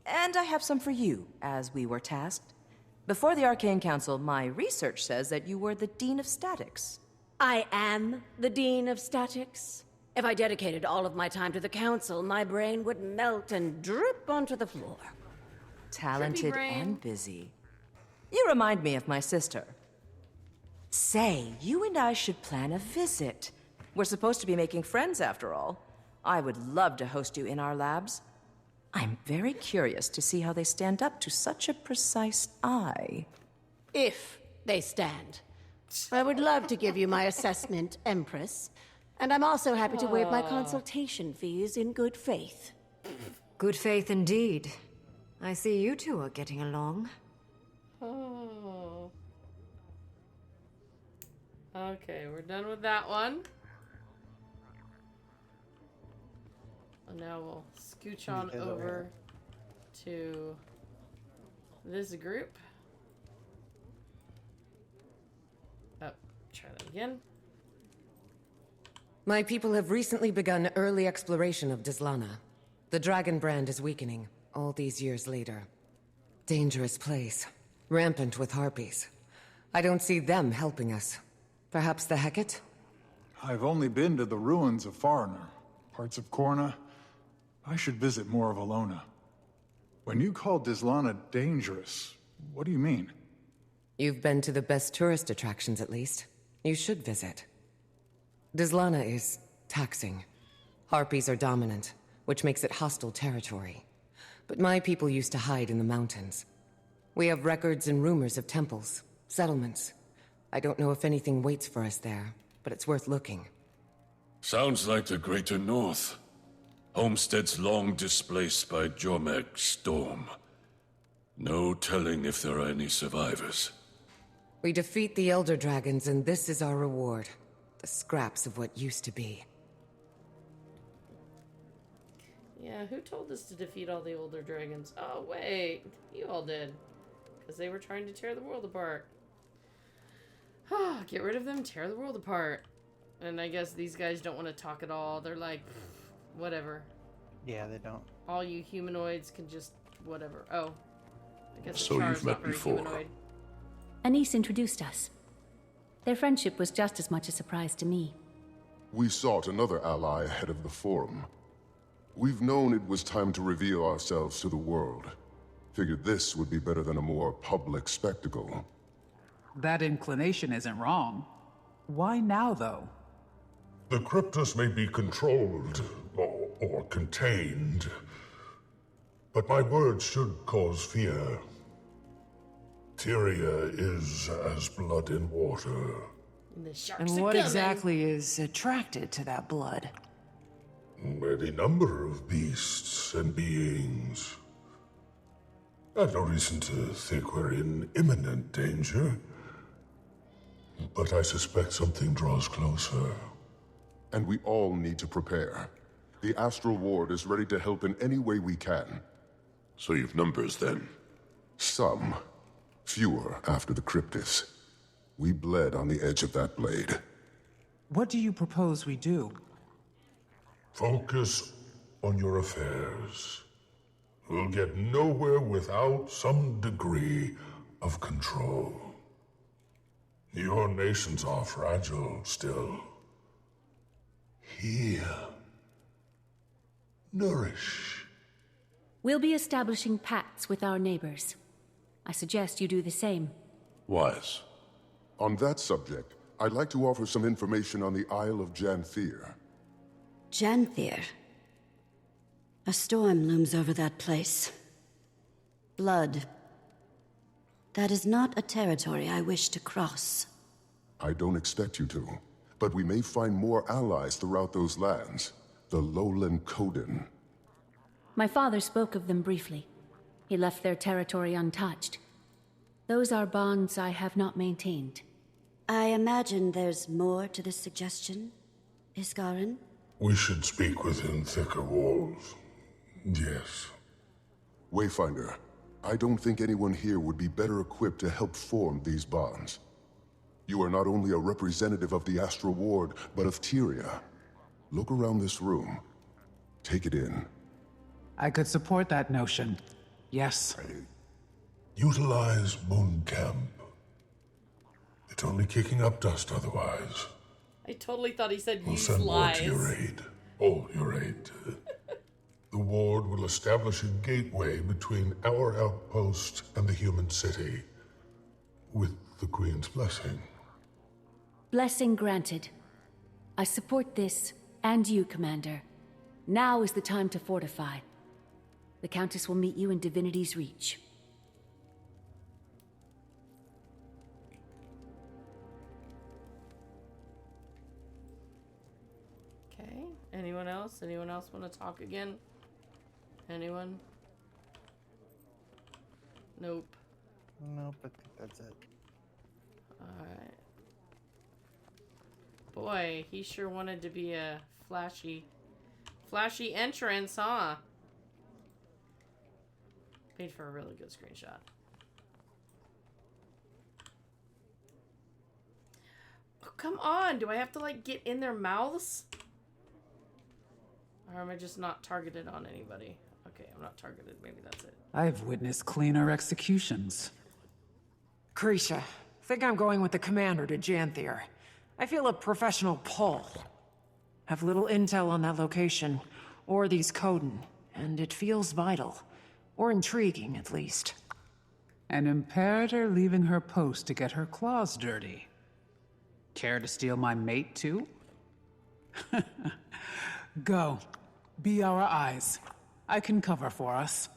Speaker 13: And I have some for you, as we were tasked. Before the Arcane Council, my research says that you were the Dean of Statics.
Speaker 17: I am the Dean of Statics. If I dedicated all of my time to the Council, my brain would melt and drip onto the floor.
Speaker 13: Talented
Speaker 17: brain.
Speaker 13: and busy. You remind me of my sister. Say, you and I should plan a visit. We're supposed to be making friends after all. I would love to host you in our labs. I'm very curious to see how they stand up to such a precise eye.
Speaker 17: If they stand. I would love to give you my assessment, Empress. And I'm also happy to waive my consultation fees in good faith.
Speaker 15: Good faith indeed. I see you two are getting along.
Speaker 1: Oh. Okay, we're done with that one. And now we'll scooch on over to this group. Oh, try that again.
Speaker 18: My people have recently begun early exploration of Dislana. The dragon brand is weakening, all these years later. Dangerous place, rampant with harpies. I don't see them helping us. Perhaps the Hecate?
Speaker 16: I've only been to the ruins of Foreigner, parts of Korna. I should visit more of Alona. When you call Dislana dangerous, what do you mean?
Speaker 18: You've been to the best tourist attractions, at least. You should visit. Dislana is taxing. Harpies are dominant, which makes it hostile territory. But my people used to hide in the mountains. We have records and rumors of temples, settlements. I don't know if anything waits for us there, but it's worth looking.
Speaker 6: Sounds like the Greater North. Homesteads long displaced by Jormag's storm. No telling if there are any survivors.
Speaker 18: We defeat the Elder Dragons, and this is our reward. The scraps of what used to be.
Speaker 1: Yeah, who told us to defeat all the older dragons? Oh, wait. You all did. Because they were trying to tear the world apart. Get rid of them, tear the world apart. And I guess these guys don't want to talk at all. They're like, whatever.
Speaker 3: Yeah, they don't.
Speaker 1: All you humanoids can just whatever. Oh. I guess
Speaker 8: So
Speaker 1: Char's
Speaker 8: you've
Speaker 1: not
Speaker 8: met
Speaker 1: very
Speaker 8: before.
Speaker 1: humanoid.
Speaker 14: Anise introduced us. Their friendship was just as much a surprise to me.
Speaker 8: We sought another ally ahead of the Forum. We've known it was time to reveal ourselves to the world. Figured this would be better than a more public spectacle.
Speaker 12: That inclination isn't wrong. Why now, though?
Speaker 19: The Cryptus may be controlled or contained, but my words should cause fear. Tyria is as blood in water.
Speaker 9: And what exactly is attracted to that blood?
Speaker 19: Any number of beasts and beings. I've no reason to think we're in imminent danger, but I suspect something draws closer.
Speaker 8: And we all need to prepare. The Astral Ward is ready to help in any way we can. So you've numbers then? Some. Fewer after the Cryptus. We bled on the edge of that blade.
Speaker 12: What do you propose we do?
Speaker 19: Focus on your affairs. We'll get nowhere without some degree of control. Your nations are fragile still. Heal. Nourish.
Speaker 14: We'll be establishing pacts with our neighbors. I suggest you do the same.
Speaker 8: Wise. On that subject, I'd like to offer some information on the Isle of Janthir.
Speaker 4: Janthir. A storm looms over that place. Blood. That is not a territory I wish to cross.
Speaker 8: I don't expect you to, but we may find more allies throughout those lands. The Lowland Coden.
Speaker 14: My father spoke of them briefly. He left their territory untouched. Those are bonds I have not maintained.
Speaker 4: I imagine there's more to this suggestion, Iskarin?
Speaker 19: We should speak within thicker walls. Yes.
Speaker 8: Wayfinder, I don't think anyone here would be better equipped to help form these bonds. You are not only a representative of the Astral Ward, but of Tyria. Look around this room. Take it in.
Speaker 12: I could support that notion. Yes.
Speaker 19: Utilize Moon Camp. It's only kicking up dust otherwise.
Speaker 1: I totally thought he said
Speaker 19: We'll
Speaker 1: use
Speaker 19: send more
Speaker 1: lies.
Speaker 19: to your aid. All your aid. The Ward will establish a gateway between our outpost and the human city. With the Queen's blessing.
Speaker 14: Blessing granted. I support this, and you, Commander. Now is the time to fortify. The Countess will meet you in Divinity's Reach.
Speaker 1: Okay. Anyone else? Anyone else want to talk again? Anyone? Nope.
Speaker 3: Nope, I think that's it.
Speaker 1: Alright. Boy, he sure wanted to be a flashy entrance, huh? Made for a really good screenshot. Oh, come on! Do I have to, like, get in their mouths? Or am I just not targeted on anybody? Okay, I'm not targeted. Maybe that's it.
Speaker 12: I've witnessed cleaner executions.
Speaker 9: Krisha, think I'm going with the commander to Janthir. I feel a professional pull. Have little intel on that location, or these Coden, and it feels vital. Or intriguing, at least.
Speaker 12: An Imperator leaving her post to get her claws dirty. Care to steal my mate, too? Go. Be our eyes. I can cover for us.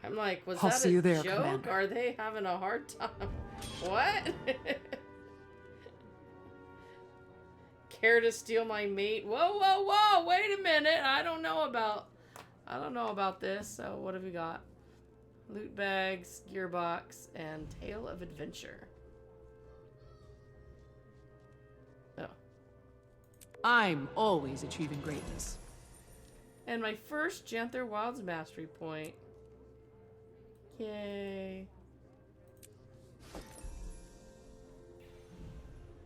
Speaker 1: I'm like, was
Speaker 9: I'll
Speaker 1: that
Speaker 9: see
Speaker 1: a
Speaker 9: you there,
Speaker 1: joke?
Speaker 9: Commander.
Speaker 1: Are they having a hard time? What? Care to steal my mate? Whoa, whoa, whoa! Wait a minute. I don't know about this. So what have we got? Loot bags, gearbox, and tale of adventure. Oh.
Speaker 9: I'm always achieving greatness.
Speaker 1: And my first Janthir Wilds mastery point. Yay.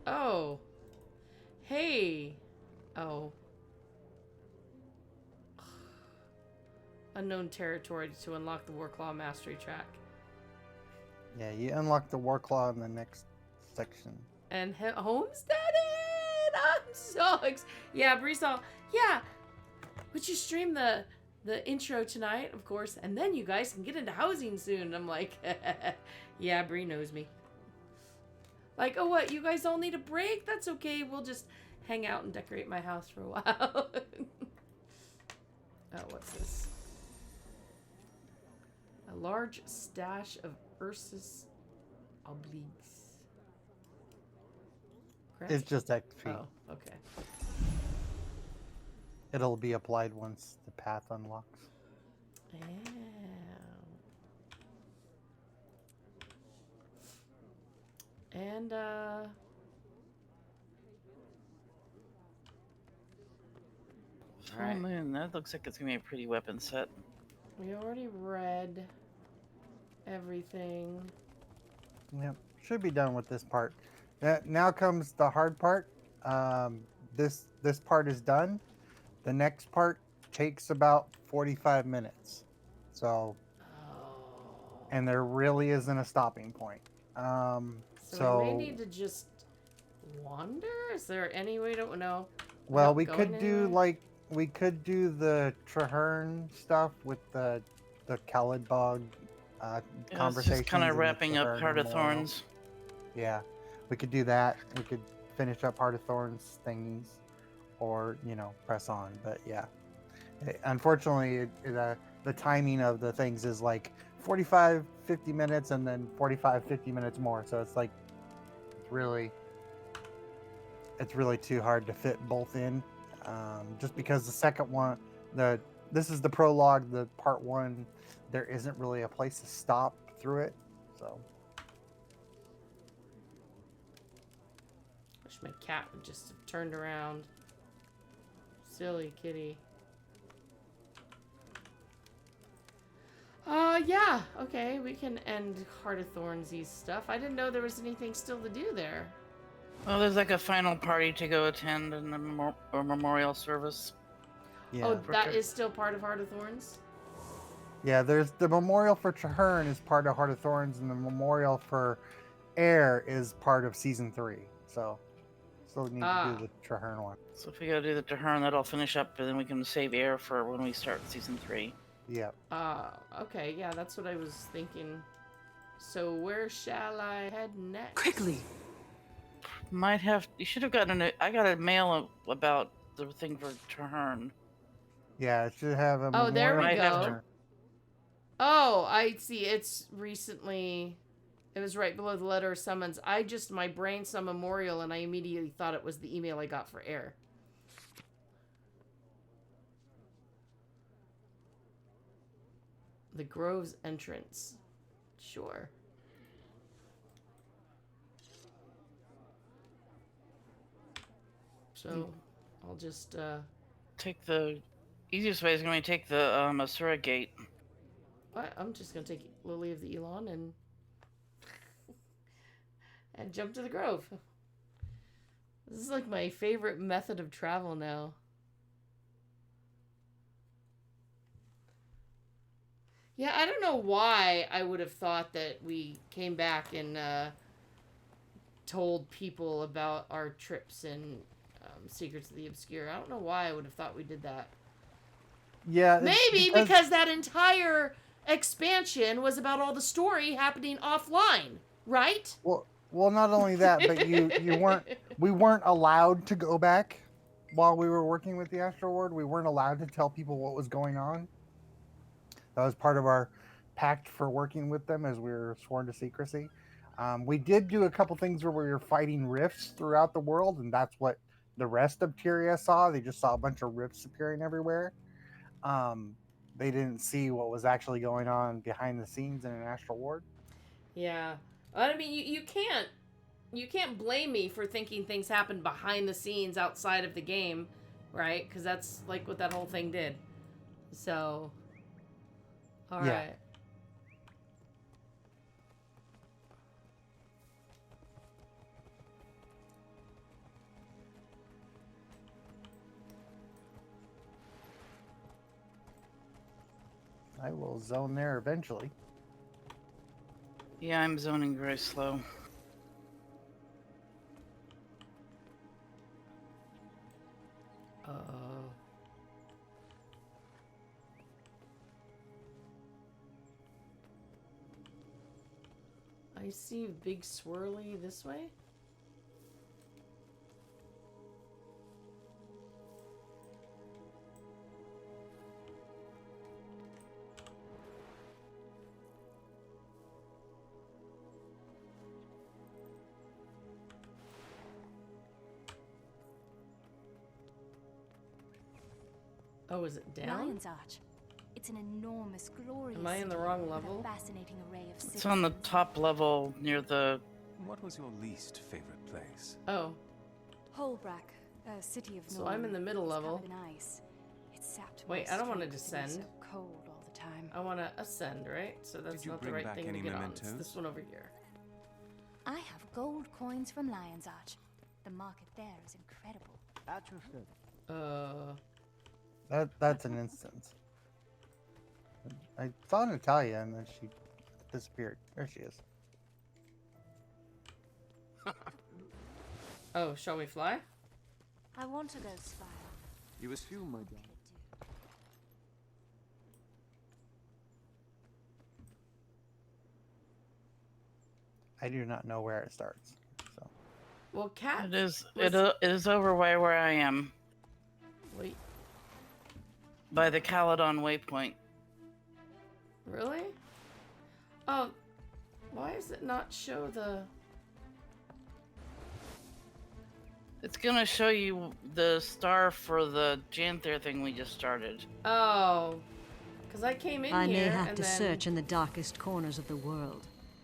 Speaker 1: Oh. Hey. Oh. Unknown territory to unlock the Warclaw mastery track.
Speaker 3: Yeah, you unlock the Warclaw in the next section.
Speaker 1: And homesteaded! I'm so yeah, Breesall. Yeah. Would you stream the intro tonight, of course, and then you guys can get into housing soon. I'm like, yeah, Bree knows me. Like, oh, what? You guys all need a break? That's okay. We'll just hang out and decorate my house for a while. Oh, what's this? A large stash of Ursus obliques.
Speaker 3: It's just XP.
Speaker 1: Oh, okay.
Speaker 3: It'll be applied once the path unlocks.
Speaker 1: And,
Speaker 2: Oh
Speaker 1: Alright.
Speaker 2: man, that looks like it's gonna be a pretty weapon set.
Speaker 1: We already read everything.
Speaker 3: Yep, should be done with this part. Now comes the hard part. This part is done. The next part takes about 45 minutes. So, and there really isn't a stopping point.
Speaker 1: So we may need to just wander? Is there any way to know?
Speaker 3: Well, we could do we could do the Traherne stuff with the Khalid Bog conversation.
Speaker 2: Just kind of wrapping up Heart of Thorns.
Speaker 3: Yeah, we could do that. We could finish up Heart of Thorns thingies, or press on. But yeah, unfortunately, the timing of the things is like 45-50 minutes and then 45-50 minutes more. So it's like it's really too hard to fit both in. Just because the second one, this is the prologue, the part one, there isn't really a place to stop through it. So
Speaker 1: Wish my cat would just have turned around. Silly kitty. Yeah, okay, we can end Heart of Thorns' stuff. I didn't know there was anything still to do there.
Speaker 2: Well, there's like a final party to go attend and a memorial service.
Speaker 3: yeah.
Speaker 1: Oh, that is still part of Heart of Thorns?
Speaker 3: Yeah, there's the memorial for Traherne is part of Heart of Thorns, and the memorial for Air is part of season 3. So still need to do the Traherne one.
Speaker 2: So if we go do the Traherne, that'll finish up, and then we can save Air for when we start season 3.
Speaker 3: Yeah.
Speaker 1: Okay, yeah, that's what I was thinking. So where shall I head next?
Speaker 9: Quickly!
Speaker 2: Might have. You should have gotten I got a mail about the thing for Turn.
Speaker 3: Yeah, it should have a
Speaker 1: Oh, there we
Speaker 3: memorial.
Speaker 1: go. Oh, I see. It's recently. It was right below the letter of summons. My brain saw memorial, and I immediately thought it was the email I got for air. The Grove's entrance. Sure. So, I'll just,
Speaker 2: Take the easiest way is going to take the Asura Gate.
Speaker 1: What? I'm just gonna take Lily of the Elon and jump to the Grove. This is like my favorite method of travel now. Yeah, I don't know why I would have thought that we came back and told people about our trips and Secrets of the Obscure. I don't know why I would have thought we did that.
Speaker 3: Yeah.
Speaker 1: Maybe because that entire expansion was about all the story happening offline, right?
Speaker 3: Well, not only that, but we weren't allowed to go back while we were working with the Astro Ward. We weren't allowed to tell people what was going on. That was part of our pact for working with them, as we were sworn to secrecy. We did do a couple things where we were fighting rifts throughout the world, and that's what the rest of Tyria saw. They just saw a bunch of rifts appearing everywhere. They didn't see what was actually going on behind the scenes in an Astral Ward.
Speaker 1: Yeah. I mean, you can't blame me for thinking things happen behind the scenes outside of the game, right? Because that's like what that whole thing did. So, all right.
Speaker 3: I will zone there eventually.
Speaker 2: Yeah, I'm zoning very slow.
Speaker 1: I see big swirly this way. Oh, is it down?
Speaker 5: Lion's Arch. It's an enormous, glorious.
Speaker 1: Am I in the wrong level?
Speaker 5: Fascinating array of
Speaker 2: It's on the top level near the.
Speaker 20: What was your least favorite place?
Speaker 1: Oh.
Speaker 5: Holbrack, a city of.
Speaker 1: So I'm in the middle level.
Speaker 5: Ice. It's sapped.
Speaker 1: Wait, I don't want to descend.
Speaker 5: So cold all the time.
Speaker 1: I want to ascend, right? So that's not the right thing to get on. It's this one over here.
Speaker 5: I have gold coins from Lion's Arch. The market there is incredible.
Speaker 3: That's an instance. I saw Natalia and then she disappeared. There she is.
Speaker 1: Oh, shall we fly?
Speaker 5: I want to go spy.
Speaker 20: You assume, my dear.
Speaker 3: I do not know where it starts. So.
Speaker 1: Well, Cat.
Speaker 2: It is over where I am.
Speaker 1: Wait.
Speaker 2: By the Caledon waypoint.
Speaker 1: Really? Oh, why does it not show the...
Speaker 2: It's gonna show you the star for the Janthir thing we just started.
Speaker 1: Oh, because I came in
Speaker 4: I
Speaker 1: here
Speaker 4: may have
Speaker 1: and
Speaker 4: to
Speaker 1: then...
Speaker 4: search in the darkest corners of the world,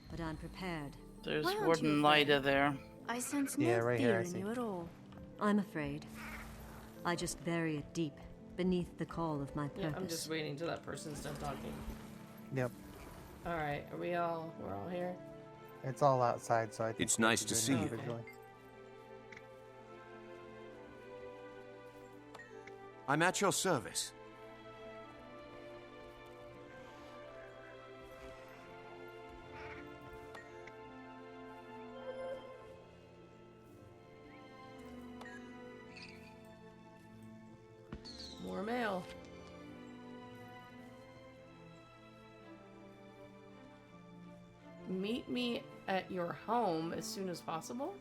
Speaker 4: but I'm prepared.
Speaker 2: There's Warden Lyda there.
Speaker 5: I sense no fear in you at all.
Speaker 4: I'm afraid. I just bury it deep, beneath the call of my purpose.
Speaker 1: Yeah, I'm just waiting till that person's done talking.
Speaker 3: Yep.
Speaker 1: All right, we're all here?
Speaker 3: It's all outside, so I think
Speaker 20: it's nice to see you. I'm at your service.
Speaker 1: More mail. Meet me at your home as soon as possible?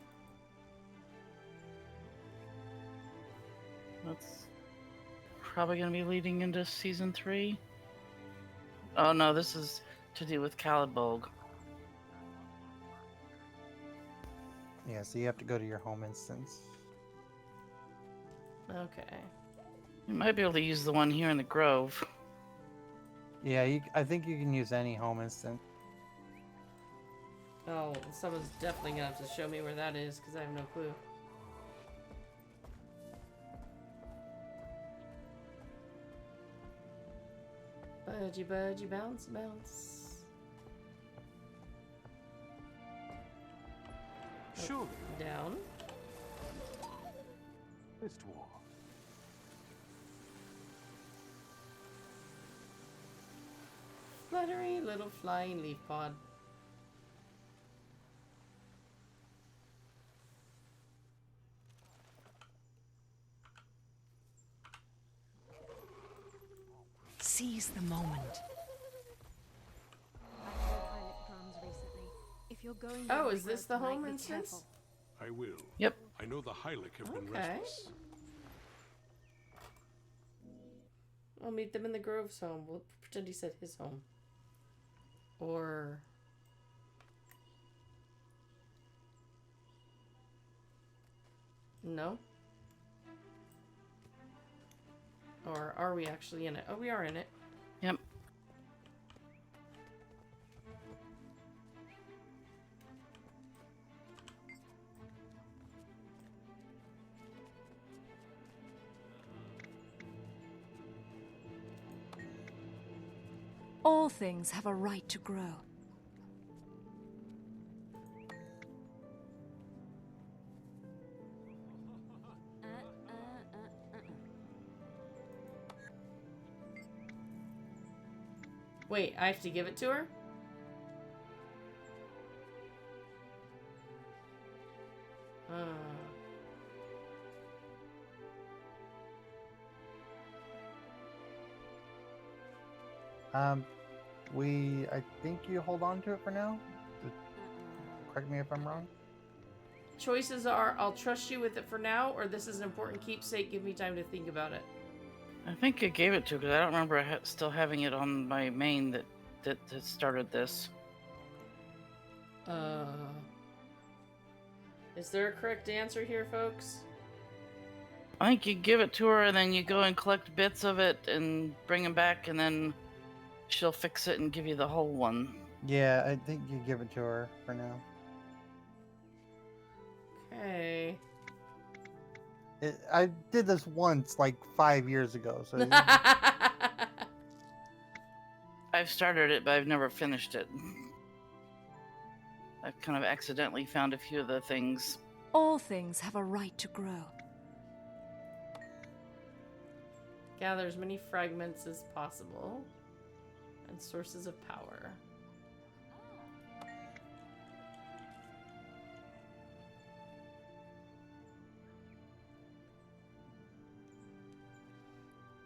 Speaker 2: That's probably going to be leading into season 3. Oh no, this is to do with Calibolg.
Speaker 3: Yeah, so you have to go to your home instance.
Speaker 1: Okay.
Speaker 2: You might be able to use the one here in the Grove.
Speaker 3: Yeah, I think you can use any home instance.
Speaker 1: Oh, someone's definitely gonna have to show me where that is, because I have no clue. Budgie, budgie, bounce, bounce.
Speaker 10: Surely.
Speaker 1: Down.
Speaker 10: Mist War.
Speaker 1: Fluttery little flying leaf pod.
Speaker 15: Seize the moment.
Speaker 1: Oh, is this the home instance?
Speaker 19: I will.
Speaker 2: Yep.
Speaker 19: I know the Hylic have been
Speaker 1: Okay.
Speaker 19: restless.
Speaker 1: I'll meet them in the Grove's home. We'll pretend he said his home. Or... No? Or are we actually in it? Oh, we are in it.
Speaker 2: Yep.
Speaker 15: All things have a right to grow.
Speaker 1: Wait, I have to give it to her?
Speaker 3: I think you hold on to it for now. Correct me if I'm wrong.
Speaker 1: Choices are, I'll trust you with it for now, or this is an important keepsake, give me time to think about it.
Speaker 2: I think I gave it to because I don't remember still having it on my main that started this.
Speaker 1: Is there a correct answer here, folks?
Speaker 2: I think you give it to her and then you go and collect bits of it and bring them back and then she'll fix it and give you the whole one.
Speaker 3: Yeah, I think you give it to her for now.
Speaker 1: Okay.
Speaker 3: I did this once, like 5 years ago. So
Speaker 2: I've started it, but I've never finished it. I've kind of accidentally found a few of the things.
Speaker 15: All things have a right to grow.
Speaker 1: Gather as many fragments as possible. And sources of power.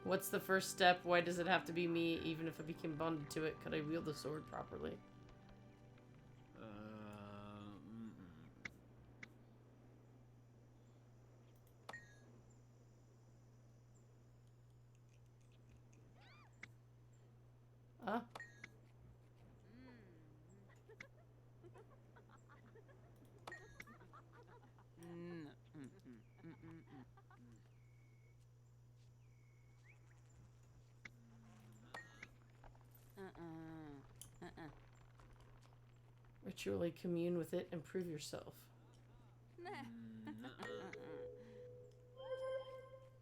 Speaker 1: What's the first step? Why does it have to be me, even if I became bonded to it? Could I wield the sword properly? Huh? Ritually commune with it and prove yourself.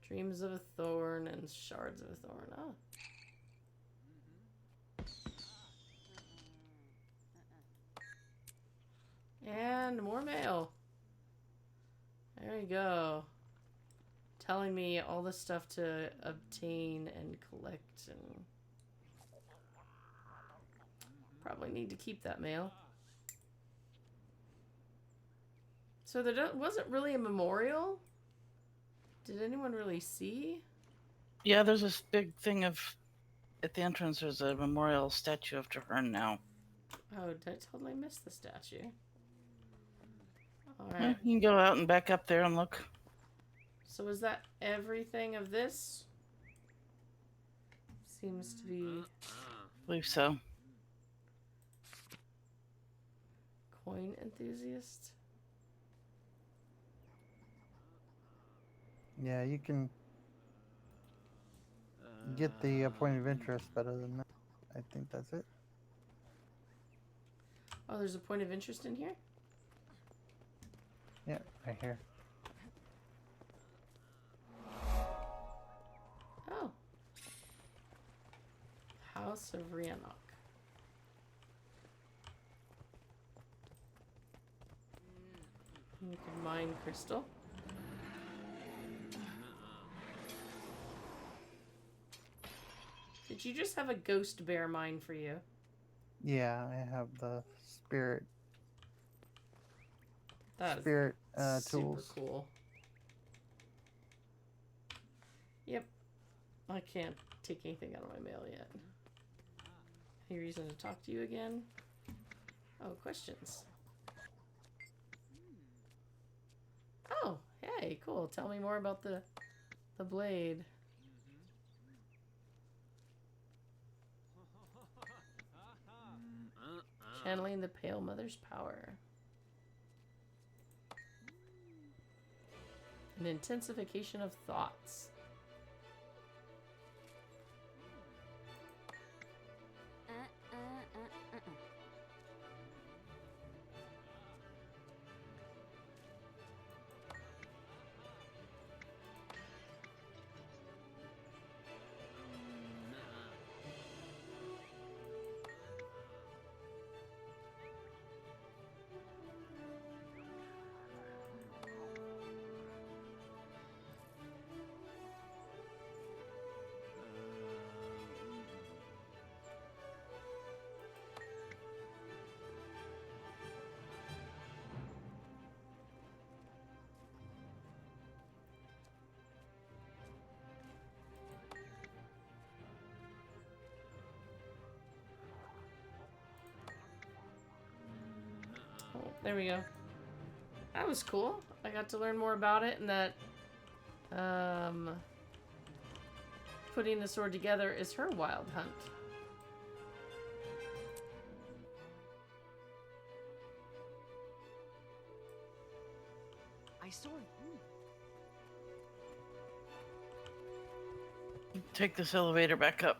Speaker 1: Dreams of a thorn and shards of a thorn. Oh. And more mail. There you go. Telling me all the stuff to obtain and collect and... Probably need to keep that mail. So there wasn't really a memorial? Did anyone really see?
Speaker 2: Yeah, there's this big thing of... At the entrance, there's a memorial statue of Tahern now.
Speaker 1: Oh, did I totally miss the statue?
Speaker 2: Yeah,
Speaker 1: Alright.
Speaker 2: you can go out and back up there and look.
Speaker 1: So is that everything of this? Seems to be...
Speaker 2: I believe so.
Speaker 1: Coin enthusiast?
Speaker 3: Yeah, you can get the point of interest, but other than that, I think that's it.
Speaker 1: Oh, there's a point of interest in here?
Speaker 3: Yeah, right here.
Speaker 1: Oh. House of Rianok. You can mine crystal. Did you just have a ghost bear mine for you?
Speaker 3: Yeah, I have the spirit.
Speaker 1: That
Speaker 3: Spirit
Speaker 1: is super
Speaker 3: tools.
Speaker 1: cool. Yep. I can't take anything out of my mail yet. Any reason to talk to you again? Oh, questions. Oh, hey, cool. Tell me more about the blade. Channeling the Pale Mother's power. An intensification of thoughts. Oh, there we go. That was cool. I got to learn more about it, and that putting the sword together is her wild hunt.
Speaker 21: I saw it.
Speaker 2: Take this elevator back up.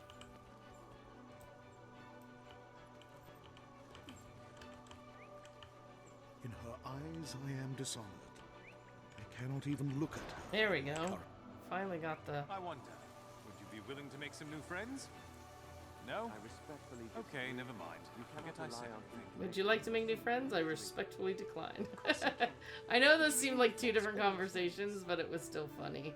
Speaker 22: In her eyes, I am dishonored. I cannot even look at her.
Speaker 1: There we go. Finally got the...
Speaker 10: I wonder, would you be willing to make some new friends? No? I respectfully okay, never mind. Forget I said anything.
Speaker 1: Would you like to make new friends? I respectfully decline. I know those seemed like two different conversations, but it was still funny.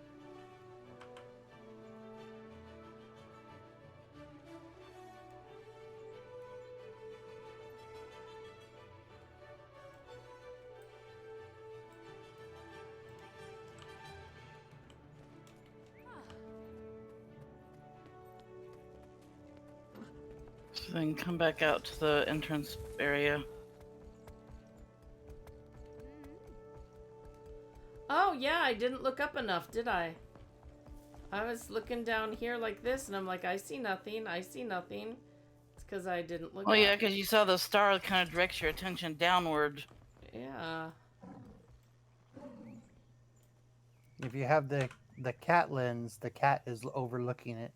Speaker 2: So then come back out to the entrance area.
Speaker 1: Oh, yeah, I didn't look up enough, did I? I was looking down here like this, and I'm like, I see nothing, I see nothing. It's because I didn't look
Speaker 2: Oh
Speaker 1: up.
Speaker 2: yeah, because you saw the star kind of directs your attention downward.
Speaker 1: Yeah.
Speaker 3: If you have the cat lens, the cat is overlooking it.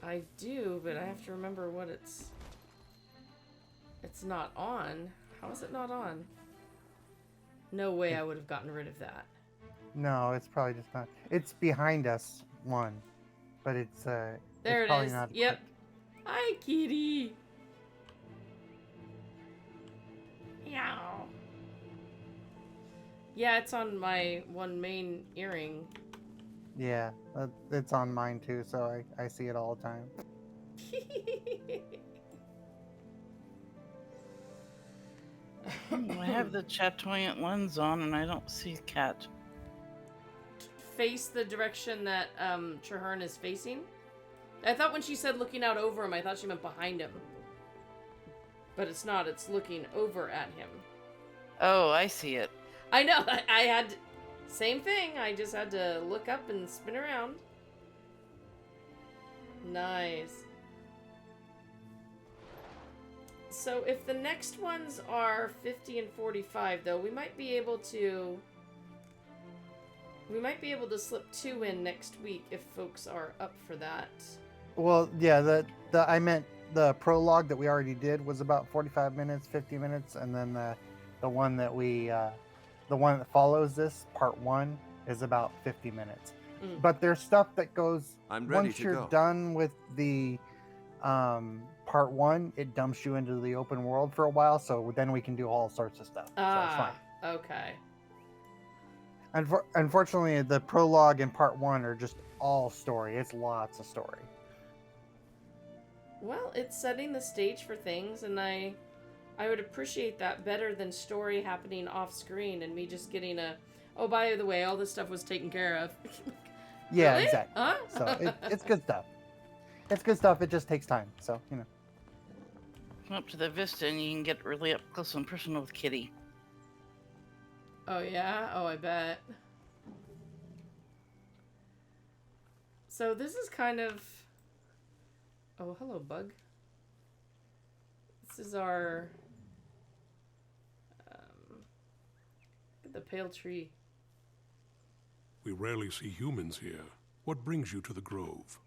Speaker 1: I do, but I have to remember what it's not on. How is it not on? No way I would have gotten rid of that.
Speaker 3: No, it's probably just not. It's behind us, one, but it's
Speaker 1: There
Speaker 3: it's
Speaker 1: it
Speaker 3: probably
Speaker 1: is.
Speaker 3: not.
Speaker 1: Yep. Hi, kitty. Meow. Yeah, it's on my one main earring.
Speaker 3: Yeah, it's on mine too, so I see it all the time.
Speaker 2: I have the chatoyant lens on and I don't see cat.
Speaker 1: Face the direction that Traherne is facing. I thought when she said looking out over him, I thought she meant behind him. But it's not, it's looking over at him.
Speaker 2: Oh, I see it.
Speaker 1: I know, I Same thing, I just had to look up and spin around. Nice. So if the next ones are 50 and 45, though, we might be able to slip 2 in next week if folks are up for that.
Speaker 3: Well, yeah, I meant the prologue that we already did was about 45 minutes, 50 minutes, and then the one that the one that follows this, part 1, is about 50 minutes. But there's stuff that goes
Speaker 20: I'm ready
Speaker 3: once
Speaker 20: to
Speaker 3: you're
Speaker 20: go.
Speaker 3: done with the part 1, it dumps you into the open world for a while, so then we can do all sorts of stuff. So it's fine.
Speaker 1: Okay.
Speaker 3: Unfortunately, the prologue and part 1 are just all story. It's lots of story.
Speaker 1: Well, it's setting the stage for things, and I would appreciate that better than story happening off screen and me just getting a, oh, by the way, all this stuff was taken care of.
Speaker 3: Yeah,
Speaker 1: Really?
Speaker 3: exactly.
Speaker 1: Huh?
Speaker 3: So it's good stuff. It's good stuff. It just takes time. So, you know.
Speaker 2: Come up to the vista and you can get really up close and personal with Kitty.
Speaker 1: Oh, yeah? Oh, I bet. So this is kind of... Oh, hello, bug. This is our... the pale tree.
Speaker 11: We rarely see humans here. What brings you to the Grove?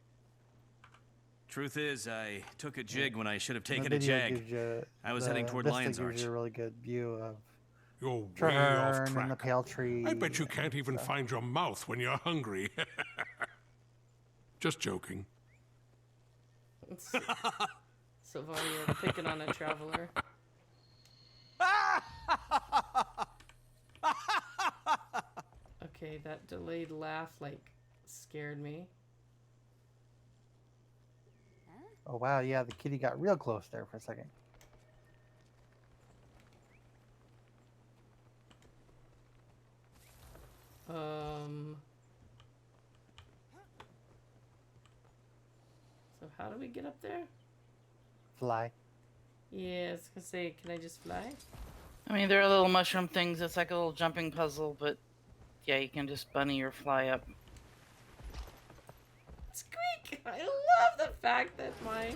Speaker 21: Truth is, I took a jig when I should have
Speaker 3: The
Speaker 21: taken a
Speaker 3: video
Speaker 21: jag.
Speaker 3: gives you-
Speaker 21: I was
Speaker 3: the
Speaker 21: heading toward
Speaker 3: vista
Speaker 21: Lion's
Speaker 3: gives
Speaker 21: Arch.
Speaker 3: you a really good view of
Speaker 11: You're way off
Speaker 3: Trevor
Speaker 11: track.
Speaker 3: and the pale tree.
Speaker 11: I bet you can't even find your mouth when you're hungry. Just joking.
Speaker 1: Sylvania picking on a traveler. Okay, that delayed laugh, like, scared me.
Speaker 3: Oh, wow. Yeah, the kitty got real close there for a second.
Speaker 1: So how do we get up there?
Speaker 3: Fly.
Speaker 1: Yeah, I was gonna say, can I just fly?
Speaker 2: I mean, there are little mushroom things. It's like a little jumping puzzle, but yeah, you can just bunny or fly up.
Speaker 1: Squeak! I love the fact that my...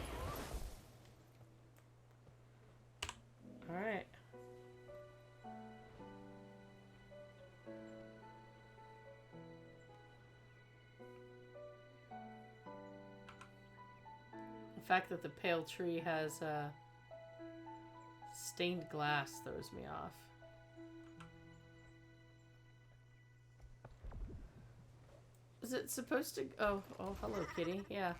Speaker 1: Alright. The fact that the pale tree has stained glass throws me off. Is it supposed to... Oh, hello, kitty. Yeah.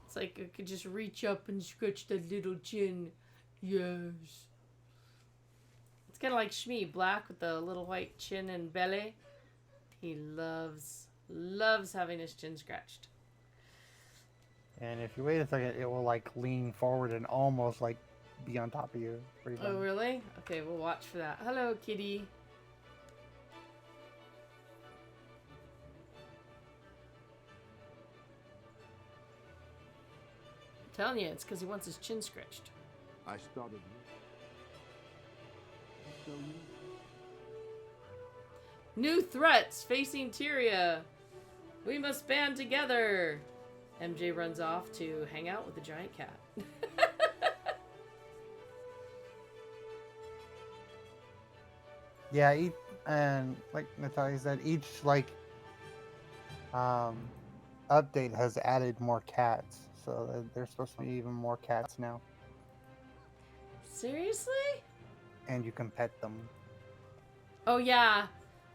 Speaker 1: It's like I could just reach up and scratch that little chin. Yes. It's kind of like Shmi, black with the little white chin and belly. He loves having his chin scratched.
Speaker 3: And if you wait a second, it will like lean forward and almost like be on top of you. Pretty
Speaker 1: Oh,
Speaker 3: fun.
Speaker 1: really? Okay, we'll watch for that. Hello, kitty. I'm telling you, it's because he wants his chin scratched.
Speaker 19: I started.
Speaker 1: New threats facing Tyria. We must band together. MJ runs off to hang out with the giant cat.
Speaker 3: Yeah, and like Natalia said, each like update has added more cats, so there's supposed to be even more cats now,
Speaker 1: Seriously?
Speaker 3: and you can pet them.
Speaker 1: Oh yeah,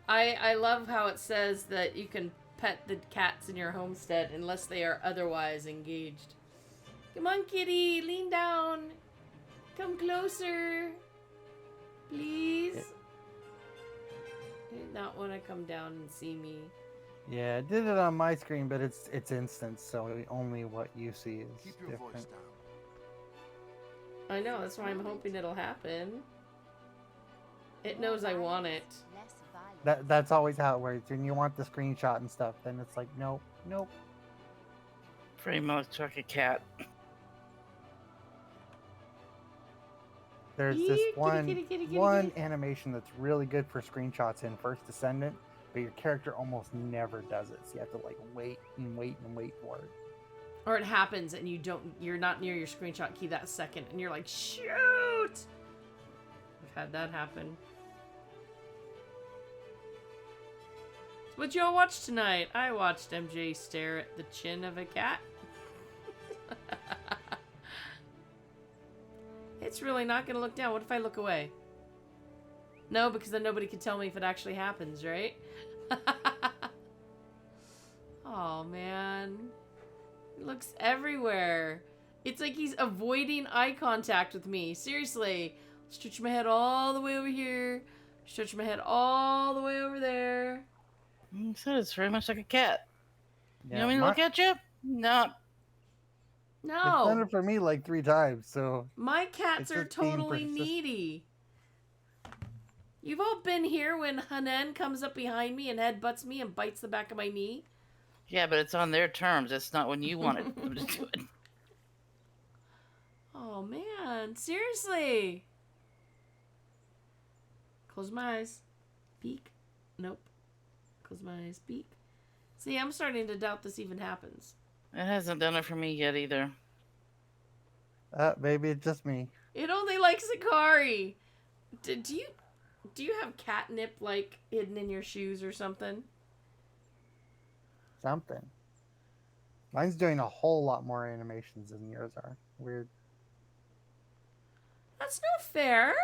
Speaker 1: I love how it says that you can pet the cats in your homestead unless they are otherwise engaged. Come on, kitty, lean down. Come closer, please. You did not want to come down and see me.
Speaker 3: Yeah, I did it on my screen, but it's instant, so only what you see is
Speaker 19: Keep your
Speaker 3: different.
Speaker 19: voice down.
Speaker 1: I know, that's why I'm hoping it'll happen. It knows I want it.
Speaker 3: That's always how it works. When you want the screenshot and stuff, then it's like, nope, nope.
Speaker 2: Pretty much like a cat.
Speaker 3: There's
Speaker 1: Eee,
Speaker 3: this
Speaker 1: kitty,
Speaker 3: one
Speaker 1: kitty, kitty, kitty,
Speaker 3: one
Speaker 1: kitty.
Speaker 3: animation that's really good for screenshots in First Descendant, but your character almost never does it. So you have to like wait and wait and wait for it.
Speaker 1: Or it happens and you're not near your screenshot key that second, and you're like, shoot! I've had that happen. What y'all watch tonight? I watched MJ stare at the chin of a cat. It's really not gonna look down. What if I look away? No, because then nobody can tell me if it actually happens, right? Oh, man. He looks everywhere. It's like he's avoiding eye contact with me. Seriously. Stretch my head all the way over here. Stretch my head all the way over there.
Speaker 2: You said it's very much like a cat.
Speaker 3: Yeah,
Speaker 2: You want me to look at you? No.
Speaker 3: It's done
Speaker 1: No.
Speaker 3: it for me like 3 times, so...
Speaker 1: My cats
Speaker 3: it's
Speaker 1: are
Speaker 3: just being
Speaker 1: totally
Speaker 3: persistent.
Speaker 1: needy. You've all been here when Hanan comes up behind me and headbutts me and bites the back of my knee.
Speaker 2: Yeah, but it's on their terms. It's not when you wanted them to do it.
Speaker 1: Oh, man. Seriously. Close my eyes. Peek. Nope. Close my eyes. Peek. See, I'm starting to doubt this even happens.
Speaker 2: It hasn't done it for me yet either.
Speaker 3: Maybe it's just me.
Speaker 1: It only likes Ikari. Do you have catnip, like, hidden in your shoes or something?
Speaker 3: Something. Mine's doing a whole lot more animations than yours are. Weird.
Speaker 1: That's not fair.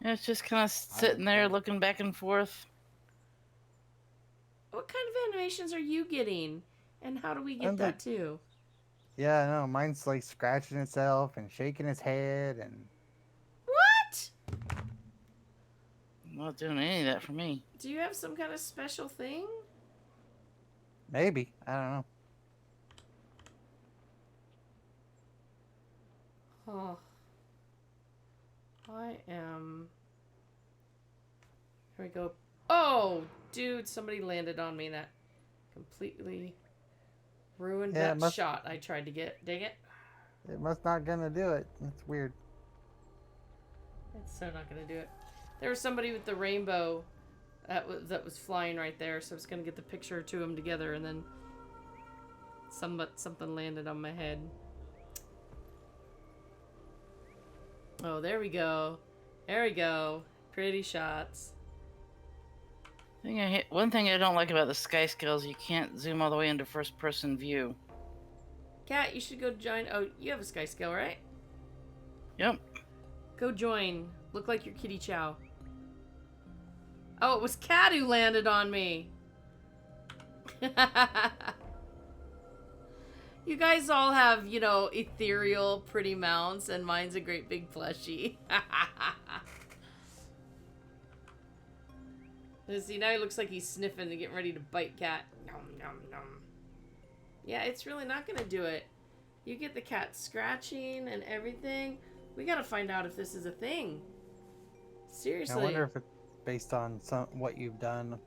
Speaker 2: Yeah, it's just kind of sitting there looking back and forth.
Speaker 1: What kind of animations are you getting? And how do we get that too?
Speaker 3: Yeah, I know. Mine's like scratching itself and shaking its head and...
Speaker 1: What?
Speaker 2: Not doing any of that for me.
Speaker 1: Do you have some kind of special thing?
Speaker 3: Maybe. I don't know.
Speaker 1: Oh. I am... Here we go. Oh, dude, somebody landed on me. That completely ruined that shot I tried to get. Dang it.
Speaker 3: It must not gonna do it. That's weird.
Speaker 1: It's so not gonna do it. There was somebody with the rainbow that was flying right there, so I was gonna get the picture of 2 of them together, and then something landed on my head. Oh, there we go. There we go. Pretty shots.
Speaker 2: One thing I don't like about the sky scales, you can't zoom all the way into first-person view.
Speaker 1: Kat, you should go join. Oh, you have a sky scale, right?
Speaker 2: Yep.
Speaker 1: Go join. Look like your kitty chow. Oh, it was Kat who landed on me. You guys all have, you know, ethereal, pretty mounts, and mine's a great big plushie. See, now he looks like he's sniffing and getting ready to bite Cat. Nom, nom, nom. Yeah, it's really not gonna do it. You get the cat scratching and everything. We gotta find out if this is a thing. Seriously.
Speaker 3: I wonder if it's based on what you've done.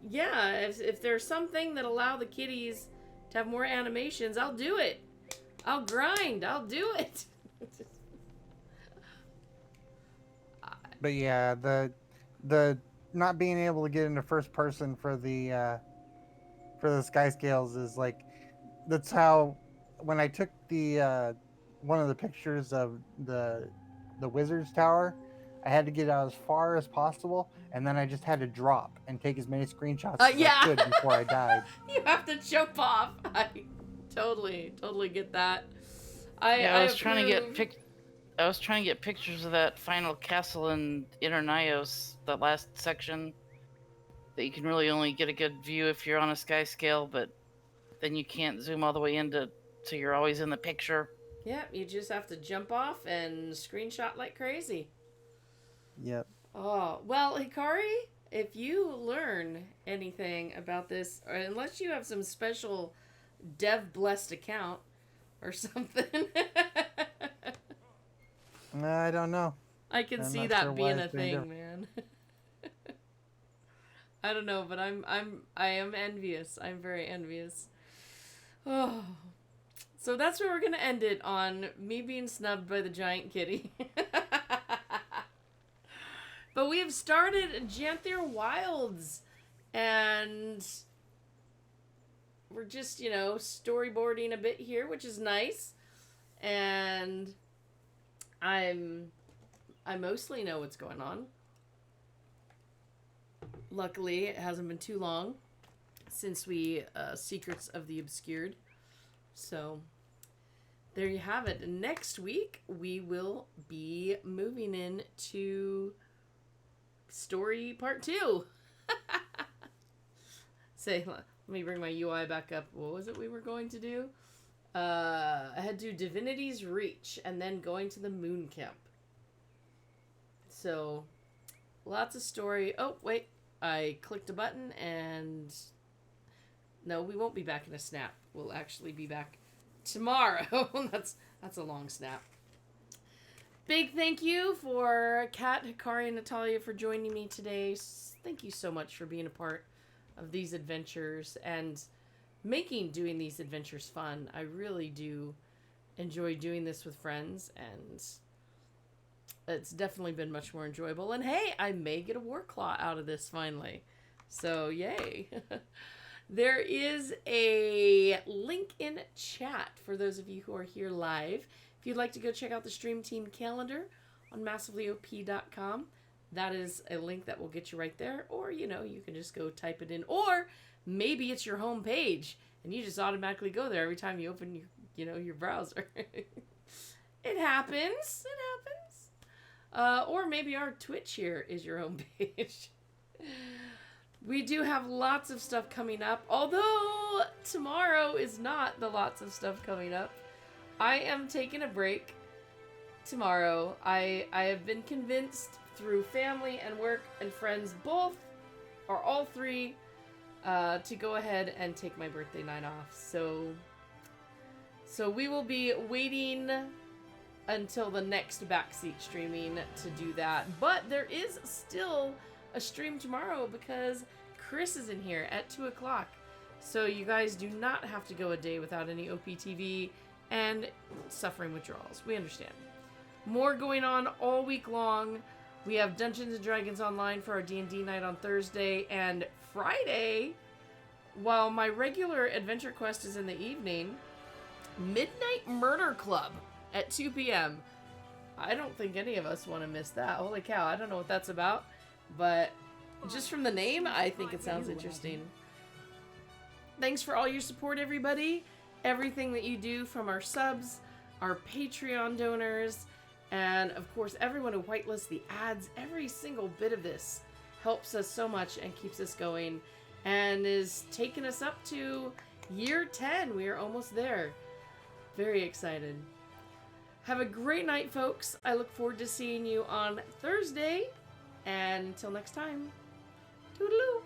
Speaker 1: Yeah, if there's something that allow the kitties to have more animations, I'll do it. I'll grind. I'll do it.
Speaker 3: But yeah, the not being able to get into first person for the sky scales is like, that's how when I took the one of the pictures of the wizard's tower, I had to get out as far as possible, and then I just had to drop and take as many screenshots as I could before I died.
Speaker 1: You have to jump off. I totally get that. I
Speaker 2: was trying to get pictures of that final castle in Inner Nyos, that last section, that you can really only get a good view if you're on a sky scale, but then you can't zoom all the way into, so you're always in the picture.
Speaker 1: Yeah, you just have to jump off and screenshot like crazy.
Speaker 3: Yep.
Speaker 1: Oh, well, Hikari, if you learn anything about this, or unless you have some special dev-blessed account or something.
Speaker 3: I don't know.
Speaker 1: I can see that being a thing, man. I don't know, but I am envious. I'm very envious. Oh. So that's where we're going to end it, on me being snubbed by the giant kitty. But we have started Janthir Wilds, and we're just, you know, storyboarding a bit here, which is nice. And I mostly know what's going on. Luckily, it hasn't been too long since we Secrets of the Obscured. So there you have it. Next week we will be moving into story part 2. Let me bring my UI back up. What was it we were going to do? I had to do Divinity's Reach and then going to the Moon Camp. So lots of story. Oh, wait. I clicked a button and no, we won't be back in a snap. We'll actually be back tomorrow. That's a long snap. Big thank you for Kat, Hikari, and Natalia for joining me today. Thank you so much for being a part of these adventures and making doing these adventures fun. I really do enjoy doing this with friends, and it's definitely been much more enjoyable. And hey, I may get a war claw out of this finally. So yay. There is a link in chat for those of you who are here live. If you'd like to go check out the stream team calendar on massivelyop.com, that is a link that will get you right there. Or, you know, you can just go type it in. Or maybe it's your home page and you just automatically go there every time you open your browser. It happens. Or maybe our Twitch here is your home page. We do have lots of stuff coming up, although tomorrow is not the lots of stuff coming up. I am taking a break tomorrow. I have been convinced through family and work and friends, both or all three, to go ahead and take my birthday night off. So we will be waiting until the next backseat streaming to do that. But there is still a stream tomorrow because Chris is in here at 2 o'clock. So you guys do not have to go a day without any OPTV and suffering withdrawals. We understand. More going on all week long. We have Dungeons & Dragons online for our D&D night on Thursday and Friday. While my regular Adventure Quest is in the evening, Midnight Murder Club at 2 p.m. I don't think any of us want to miss that. Holy cow, I don't know what that's about. But just from the name, I think it sounds interesting. Thanks for all your support, everybody. Everything that you do, from our subs, our Patreon donors, and of course everyone who whitelists the ads. Every single bit of this helps us so much and keeps us going and is taking us up to year 10. We are almost there. Very excited. Have a great night, folks. I look forward to seeing you on Thursday. And until next time, toodaloo.